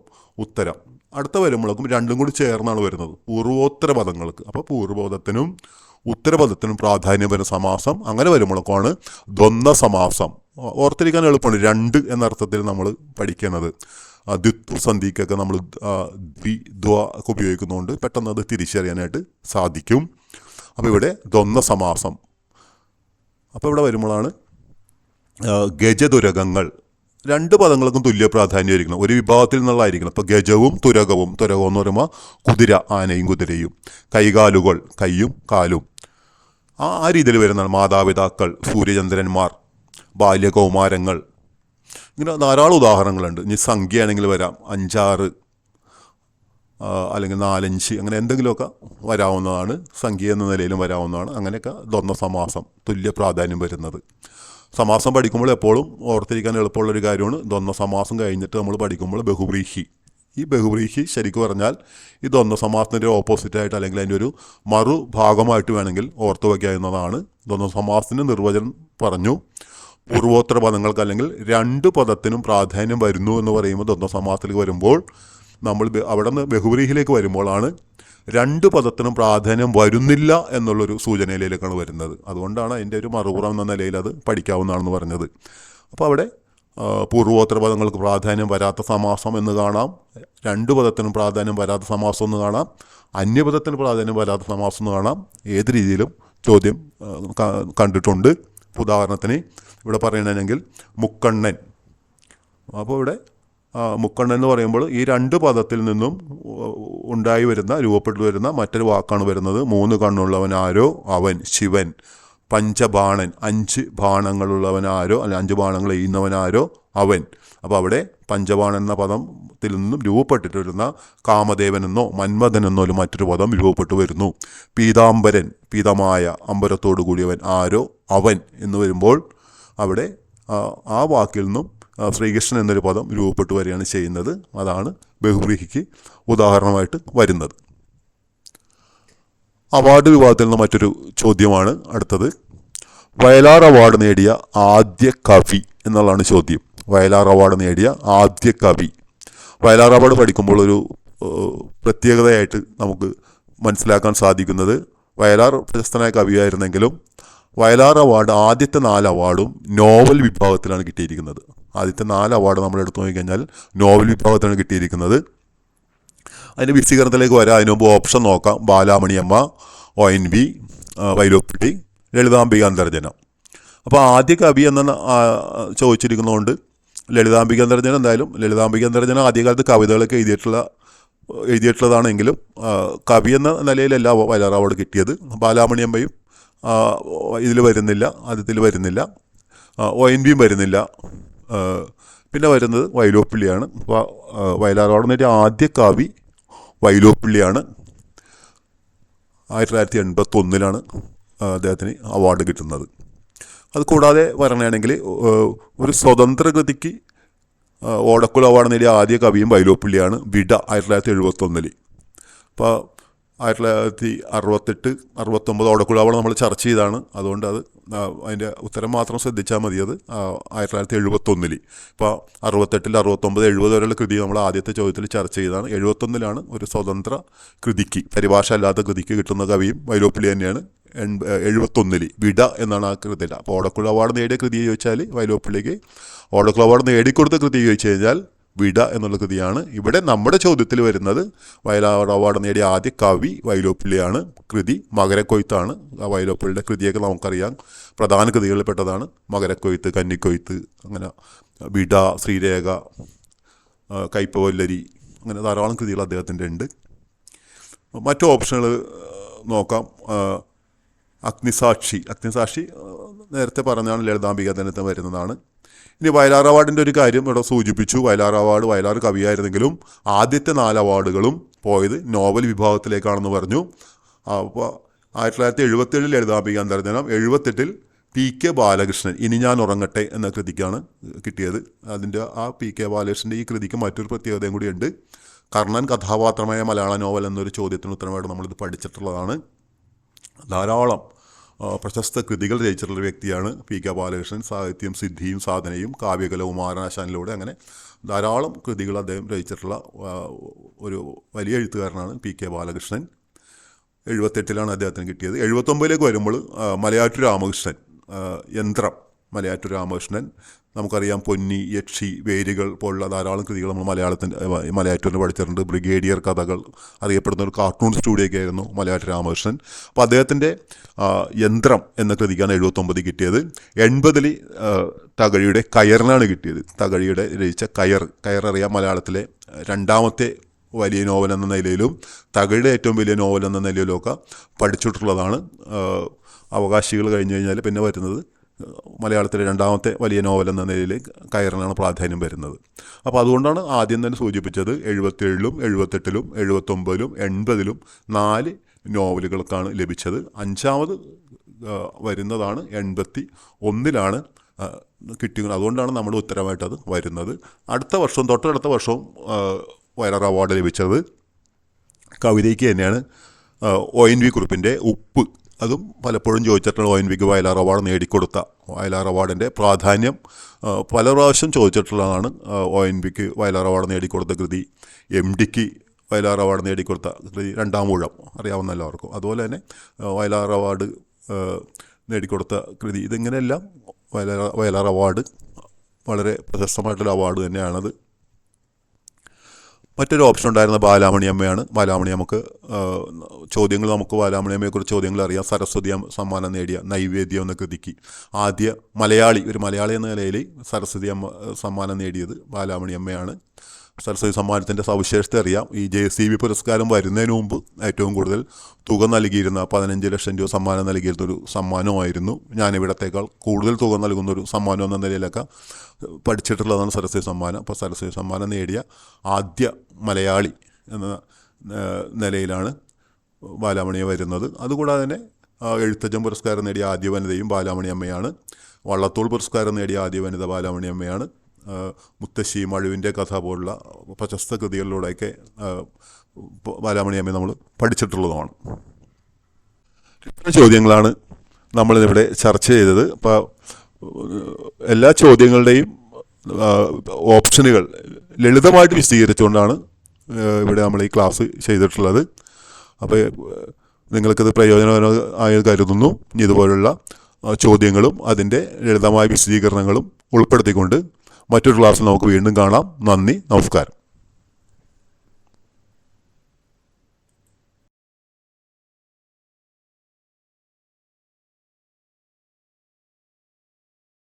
[SPEAKER 1] ഉത്തരം. അടുത്ത വരുമ്പോഴേക്കും രണ്ടും കൂടി ചേർന്നാണ് വരുന്നത് പൂർവോത്തര പദങ്ങൾക്ക്. അപ്പോൾ പൂർവപദത്തിനും ഉത്തരപദത്തിനും പ്രാധാന്യം വരുന്ന സമാസം. അങ്ങനെ വരുമ്പോഴേക്കാണ് ദ്വന്ദ്വ സമാസം. ഓർത്തിരിക്കാൻ എളുപ്പമാണ്. രണ്ട് എന്നർത്ഥത്തിൽ നമ്മൾ പഠിക്കുന്നത്. ദ്വിത്വ സന്ധിക്കൊക്കെ നമ്മൾ ദ്വ ഒക്കെ ഉപയോഗിക്കുന്നതുകൊണ്ട് പെട്ടെന്ന് അത് തിരിച്ചറിയാനായിട്ട് സാധിക്കും. അപ്പോൾ ഇവിടെ ദ്വന്ദ്വ സമാസം. അപ്പോൾ ഇവിടെ വരുമ്പോഴാണ് ഗജതുരകങ്ങൾ. രണ്ട് പദങ്ങൾക്കും തുല്യ പ്രാധാന്യമായിരിക്കണം, ഒരു വിഭാഗത്തിൽ നിന്നുള്ളതായിരിക്കണം. ഇപ്പോൾ ഗജവും തുരകവും. തുരകം എന്ന് പറയുമ്പോൾ കുതിര, ആനയും കുതിരയും. കൈകാലുകൾ, കൈയും കാലും. ആ രീതിയിൽ വരുന്നതാണ്. മാതാപിതാക്കൾ, സൂര്യചന്ദ്രന്മാർ, ബാല്യകൗമാരങ്ങൾ. ഇങ്ങനെ ധാരാളം ഉദാഹരണങ്ങളുണ്ട്. ഇനി സംഖ്യയാണെങ്കിൽ വരാം 5, 6 അല്ലെങ്കിൽ 4, 5 അങ്ങനെ എന്തെങ്കിലുമൊക്കെ വരാവുന്നതാണ്. സംഖ്യ എന്ന നിലയിലും വരാവുന്നതാണ്. അങ്ങനെയൊക്കെ ദ്വന്ദ്വ സമാസം തുല്യ പ്രാധാന്യം വരുന്നത്. സമാസം പഠിക്കുമ്പോൾ എപ്പോഴും ഓർത്തിരിക്കാൻ എളുപ്പമുള്ളൊരു കാര്യമാണ് ദ്വന്ദ്വ സമാസം കഴിഞ്ഞിട്ട് നമ്മൾ പഠിക്കുമ്പോൾ ബഹുബ്രീഹി. ഈ ബഹുബ്രീഹി ശരിക്കും പറഞ്ഞാൽ ഈ ദ്വന്ദ്വ സമാസത്തിൻ്റെ ഓപ്പോസിറ്റായിട്ട് അല്ലെങ്കിൽ അതിൻ്റെ ഒരു മറുഭാഗമായിട്ട് വേണമെങ്കിൽ ഓർത്തു വയ്ക്കാവുന്നതാണ്. ദ്വന്ദ്വ സമാസത്തിൻ്റെ നിർവചനം പറഞ്ഞു. പൂർവോത്തര പദങ്ങൾക്ക് അല്ലെങ്കിൽ രണ്ട് പദത്തിനും പ്രാധാന്യം വരുന്നു എന്ന് പറയുമ്പോൾ ദ്വന്ദ്വ സമാസത്തിലേക്ക് വരുമ്പോൾ നമ്മൾ അവിടെ നിന്ന് ബഹുബ്രീഹിയിലേക്ക് വരുമ്പോഴാണ് രണ്ട് പദത്തിനും പ്രാധാന്യം വരുന്നില്ല എന്നുള്ളൊരു സൂചനയിലേക്കാണ് വരുന്നത്. അതുകൊണ്ടാണ് അതിൻ്റെ ഒരു മറുപുറം എന്ന നിലയിൽ അത് പഠിക്കാവുന്നതാണെന്ന് പറഞ്ഞത്. അപ്പോൾ അവിടെ പൂർവോത്തര പദങ്ങൾക്ക് പ്രാധാന്യം വരാത്ത സമാസം എന്ന് കാണാം, രണ്ട് പദത്തിനും പ്രാധാന്യം വരാത്ത സമാസം എന്ന് കാണാം, അന്യപദത്തിന് പ്രാധാന്യം വരാത്ത സമാസം എന്ന് കാണാം. ഏത് രീതിയിലും ചോദ്യം കണ്ടിട്ടുണ്ട്. ഉദാഹരണത്തിന് ഇവിടെ പറയണമെങ്കിൽ മുക്കണ്ണൻ. അപ്പോൾ ഇവിടെ മുക്കണ്ണൻ എന്ന് പറയുമ്പോൾ ഈ രണ്ട് പദത്തിൽ നിന്നും ഉണ്ടായി വരുന്ന രൂപപ്പെട്ടു വരുന്ന മറ്റൊരു വാക്കാണ് വരുന്നത്. 3 കണ്ണുള്ളവൻ ആരോ അവൻ ശിവൻ. പഞ്ചബാണൻ, 5 ബാണങ്ങളുള്ളവൻ ആരോ, അല്ല 5 ബാണങ്ങൾ എയ്യുന്നവൻ ആരോ അവൻ. അപ്പോൾ അവിടെ പഞ്ചബാണൻ എന്ന പദത്തിൽ നിന്നും രൂപപ്പെട്ടിട്ട് വരുന്ന കാമദേവനെന്നോ മന്മഥനെന്നോ ഒരു മറ്റൊരു പദം രൂപപ്പെട്ടു വരുന്നു. പീതാംബരൻ, പീതമായ അമ്പരത്തോടു കൂടിയവൻ ആരോ അവൻ എന്ന് വരുമ്പോൾ അവിടെ ആ വാക്കിൽ നിന്നും ശ്രീകൃഷ്ണൻ എന്നൊരു പദം രൂപപ്പെട്ടു വരികയാണ് ചെയ്യുന്നത്. അതാണ് ബഹുബ്രീഹിക്ക് ഉദാഹരണമായിട്ട് വരുന്നത്. അവാർഡ് വിഭാഗത്തിൽ നിന്ന് മറ്റൊരു ചോദ്യമാണ് അടുത്തത്. വയലാർ അവാർഡ് നേടിയ ആദ്യ കവി എന്നുള്ളതാണ് ചോദ്യം. വയലാർ അവാർഡ് നേടിയ ആദ്യ കവി. വയലാർ അവാർഡ് പഠിക്കുമ്പോൾ ഒരു പ്രത്യേകതയായിട്ട് നമുക്ക് മനസ്സിലാക്കാൻ സാധിക്കുന്നത്, വയലാർ പ്രശസ്തനായ കവിയായിരുന്നെങ്കിലും വയലാർ അവാർഡ് ആദ്യത്തെ 4 അവാർഡും നോവൽ വിഭാഗത്തിലാണ് കിട്ടിയിരിക്കുന്നത്. ആദ്യത്തെ 4 അവാർഡ് നമ്മൾ എടുത്തു നോക്കിക്കഴിഞ്ഞാൽ നോവൽ വിഭാഗത്തിലാണ് കിട്ടിയിരിക്കുന്നത്. അതിൻ്റെ വിശദീകരണത്തിലേക്ക് വരാം. അതിന് മുമ്പ് ഓപ്ഷൻ നോക്കാം. ബാലാമണിയമ്മ, ONV, വൈലോപ്പിള്ളി, ലളിതാംബിക അന്തർജനം. അപ്പോൾ ആദ്യ കവി എന്ന ചോദിച്ചിരിക്കുന്നതുകൊണ്ട് ലളിതാംബിക അന്തർജനം എന്തായാലും, ലളിതാംബിക അന്തർജനം ആദ്യകാലത്ത് കവിതകളൊക്കെ എഴുതിയിട്ടുള്ളതാണെങ്കിലും കവി എന്ന നിലയിലല്ല വയലാർ അവാർഡ് കിട്ടിയത്. ബാലാമണിയമ്മയും ഇതിൽ വരുന്നില്ല, ആദ്യത്തിൽ വരുന്നില്ല. ONVയും വരുന്നില്ല. പിന്നെ വരുന്നത് വൈലോപ്പിള്ളിയാണ്. അപ്പോൾ വയലാർ അവാർഡ് നേടിയ ആദ്യ കവി വൈലോപ്പിള്ളിയാണ്. 1981 അദ്ദേഹത്തിന് അവാർഡ് കിട്ടുന്നത്. അത് കൂടാതെ പറയുകയാണെങ്കിൽ ഒരു സ്വതന്ത്ര കൃതിക്ക് ഓടക്കുഴൽ അവാർഡ് നേടിയ ആദ്യ കവിയും വൈലോപ്പിള്ളിയാണ്. വിട 1971. അപ്പോൾ 1968, 69 ഓടക്കുഴൽ അവാർഡ് നമ്മൾ ചർച്ച ചെയ്താണ്. അതുകൊണ്ട് അതിൻ്റെ ഉത്തരം മാത്രം ശ്രദ്ധിച്ചാൽ മതി. അത് 1971. ഇപ്പോൾ 68, 69, 70 വരെയുള്ള കൃതി നമ്മൾ ആദ്യത്തെ ചോദ്യത്തിൽ ചർച്ച ചെയ്താണ്. 71 ഒരു സ്വതന്ത്ര കൃതിക്ക്, പരിഭാഷ അല്ലാത്ത കൃതിക്ക് കിട്ടുന്ന കവിയും വൈലോപ്പിള്ളി തന്നെയാണ്. 71 വിട എന്നാണ് ആ കൃതി. അപ്പോൾ ഓടക്കുഴൽ അവാർഡ് നേടിയ കൃതി ചോദിച്ചാൽ വൈലോപ്പിള്ളിക്ക്, ഓടക്കുഴൽ അവാർഡ് നേടിക്കൊടുത്ത കൃതി ചോദിച്ചു കഴിഞ്ഞാൽ വിട എന്നുള്ള കൃതിയാണ്. ഇവിടെ നമ്മുടെ ചോദ്യത്തിൽ വരുന്നത് വയലാർ അവാർഡ് നേടിയ ആദ്യ കവി വൈലോപ്പിള്ളിയാണ്. കൃതി മകരക്കൊയ്ത്താണ്. ആ വൈലോപ്പിള്ളിയുടെ കൃതിയൊക്കെ നമുക്കറിയാം, പ്രധാന കൃതികളിൽപ്പെട്ടതാണ്. മകരക്കൊയ്ത്ത്, കന്നിക്കൊയ്ത്ത്, അങ്ങനെ വിട, ശ്രീരേഖ, കയ്പവല്ലരി, അങ്ങനെ ധാരാളം കൃതികൾ അദ്ദേഹത്തിൻ്റെ ഉണ്ട്. മറ്റു ഓപ്ഷനുകൾ നോക്കാം. അഗ്നിസാക്ഷി നേരത്തെ പറഞ്ഞാണ്, ലളിതാംബിക തന്നെ വരുന്നതാണ്. ഇനി വയലാർ അവാർഡിൻ്റെ ഒരു കാര്യം ഇവിടെ സൂചിപ്പിച്ചു. വയലാർ അവാർഡ്, വയലാർ കവിയായിരുന്നെങ്കിലും ആദ്യത്തെ 4 അവാർഡുകളും പോയത് നോവൽ വിഭാഗത്തിലേക്കാണെന്ന് പറഞ്ഞു. അപ്പോൾ 1977 ലളിതാംബിക അന്തർജനം, 78 PK ബാലകൃഷ്ണൻ ഇനി ഞാൻ ഉറങ്ങട്ടെ എന്ന കൃതിക്കാണ് കിട്ടിയത്. അതിൻ്റെ ആ PK ബാലകൃഷ്ണൻ്റെ ഈ കൃതിക്ക് മറ്റൊരു പ്രത്യേകതയും കൂടിയുണ്ട്. കർണൻ കഥാപാത്രമായ മലയാള നോവൽ എന്നൊരു ചോദ്യത്തിന് ഉത്തരമായിട്ട് നമ്മളിത് പഠിച്ചിട്ടുള്ളതാണ്. ധാരാളം പ്രശസ്ത കൃതികൾ രചിച്ചിട്ടുള്ള വ്യക്തിയാണ് പി.കെ. ബാലകൃഷ്ണൻ. സാഹിത്യം, സിദ്ധിയും സാധനയും, കാവ്യകലവും കുമാരനാശാനിലൂടെ അങ്ങനെ ധാരാളം കൃതികൾ അദ്ദേഹം രചിച്ചിട്ടുള്ള ഒരു വലിയ എഴുത്തുകാരനാണ് പി.കെ. ബാലകൃഷ്ണൻ. 78 അദ്ദേഹത്തിന് കിട്ടിയത്. 79 വരുമ്പോൾ മലയാറ്റൂർ രാമകൃഷ്ണൻ, യന്ത്രം, മലയാറ്റൂർ രാമകൃഷ്ണൻ. നമുക്കറിയാം പൊന്നി, യക്ഷി, വേരുകൾ പോലുള്ള ധാരാളം കൃതികൾ നമ്മൾ മലയാറ്റൂരിൽ പഠിച്ചിട്ടുണ്ട്. ബ്രിഗേഡിയർ കഥകൾ അറിയപ്പെടുന്ന ഒരു കാർട്ടൂൺ സ്റ്റുഡിയോയൊക്കെ ആയിരുന്നു മലയാറ്റൂർ രാമകൃഷ്ണൻ. അപ്പോൾ അദ്ദേഹത്തിൻ്റെ യന്ത്രം എന്ന കൃതിക്കാണ് 79 കിട്ടിയത്. 80 തകഴിയുടെ കയറിനാണ് കിട്ടിയത്. തകഴിയുടെ രചിച്ച കയററിയാം മലയാളത്തിലെ രണ്ടാമത്തെ വലിയ നോവൽ എന്ന നിലയിലും തകഴിയുടെ ഏറ്റവും വലിയ നോവൽ എന്ന നിലയിലും ഒക്കെ പഠിച്ചിട്ടുള്ളതാണ്. അവകാശികൾ കഴിഞ്ഞ് കഴിഞ്ഞാൽ പിന്നെ വരുന്നത് മലയാളത്തിലെ രണ്ടാമത്തെ വലിയ നോവൽ എന്ന നിലയിൽ കയറിനാണ് പ്രാധാന്യം വരുന്നത്. അപ്പോൾ അതുകൊണ്ടാണ് ആദ്യം തന്നെ സൂചിപ്പിച്ചത് 77-ലും 78-ലും 79-ലും 80-ലും 4 നോവലുകൾക്കാണ് ലഭിച്ചത്. 5ാമത് വരുന്നതാണ് 81-ലാണ് കിട്ടിയത്. അതുകൊണ്ടാണ് നമ്മുടെ ഉത്തരമായിട്ടത് വരുന്നത്. തൊട്ടടുത്ത വർഷവും വയലാർ അവാർഡ് ലഭിച്ചത് കവിതയ്ക്ക് തന്നെയാണ്. ONV കുറുപ്പിൻ്റെ ഉപ്പ്, അതും പലപ്പോഴും ചോദിച്ചിട്ടുള്ള ONVക്ക് വയലാർ അവാർഡ് നേടിക്കൊടുത്ത വയലാർ അവാർഡിൻ്റെ പ്രാധാന്യം പല പ്രാവശ്യം ചോദിച്ചിട്ടുള്ളതാണ്. ONVക്ക് വയലാർ അവാർഡ് നേടിക്കൊടുത്ത കൃതി, MDക്ക് വയലാർ അവാർഡ് നേടിക്കൊടുത്ത കൃതി രണ്ടാം ഊഴം, അറിയാവുന്ന എല്ലാവർക്കും. അതുപോലെ തന്നെ വയലാർ അവാർഡ് നേടിക്കൊടുത്ത കൃതി, ഇതിങ്ങനെയെല്ലാം വയലാർ അവാർഡ് വളരെ പ്രശസ്തമായിട്ടുള്ള അവാർഡ് തന്നെയാണത്. മറ്റൊരു ഓപ്ഷൻ ഉണ്ടായിരുന്ന ബാലാമണി അമ്മയാണ്. ബാലാമണി ബാലാമണിയമ്മയെക്കുറിച്ച് ചോദ്യങ്ങൾ അറിയാം. സരസ്വതി സമ്മാനം നേടിയ നൈവേദ്യം എന്ന കൃതിക്ക് ആദ്യ ഒരു മലയാളി എന്ന നിലയിൽ സരസ്വതി സമ്മാനം നേടിയത് ബാലാമണി അമ്മയാണ്. സരസ്വതി സമ്മാനത്തിൻ്റെ സവിശേഷത അറിയാം. ഈ JCB പുരസ്കാരം വരുന്നതിന് മുമ്പ് ഏറ്റവും കൂടുതൽ തുക നൽകിയിരുന്ന 15 ലക്ഷം രൂപ സമ്മാനം നൽകിയിരുന്നൊരു സമ്മാനമായിരുന്നു. ഞാനിവിടത്തേക്കാൾ കൂടുതൽ തുക നൽകുന്നൊരു സമ്മാനം എന്ന നിലയിലൊക്കെ പഠിച്ചിട്ടുള്ളതാണ് സരസ്വതി സമ്മാനം. അപ്പോൾ സരസ്വതി സമ്മാനം നേടിയ ആദ്യ മലയാളി എന്ന നിലയിലാണ് ബാലാമണിയെ വരുന്നത്. അതുകൂടാതെ തന്നെ എഴുത്തച്ഛൻ പുരസ്കാരം നേടിയ ആദ്യ വനിതയും ബാലാമണി അമ്മയാണ്. വള്ളത്തോൾ പുരസ്കാരം നേടിയ ആദ്യ വനിത ബാലാമണി അമ്മയാണ്. മുത്തശ്ശി, മഴുവിൻ്റെ കഥ പോലുള്ള പ്രശസ്ത കൃതികളിലൂടെയൊക്കെ ബാലാമണി അമ്മയെ നമ്മൾ പഠിച്ചിട്ടുള്ളതുമാണ്. ഇത്തരം ചോദ്യങ്ങളാണ് നമ്മളിവിടെ ചർച്ച ചെയ്തത്. അപ്പോൾ എല്ലാ ചോദ്യങ്ങളുടെയും ഓപ്ഷനുകൾ ലളിതമായിട്ട് വിശദീകരിച്ചുകൊണ്ടാണ് ഇവിടെ നമ്മൾ ഈ ക്ലാസ് ചെയ്തിട്ടുള്ളത്. അപ്പോൾ നിങ്ങൾക്കത് പ്രയോജനകരമായി കരുതുന്നു. ഇതുപോലുള്ള ചോദ്യങ്ങളും അതിൻ്റെ ലളിതമായ വിശദീകരണങ്ങളും ഉൾപ്പെടുത്തിക്കൊണ്ട് മറ്റൊരു ക്ലാസ്സിൽ നമുക്ക് വീണ്ടും കാണാം. നന്ദി, നമസ്കാരം.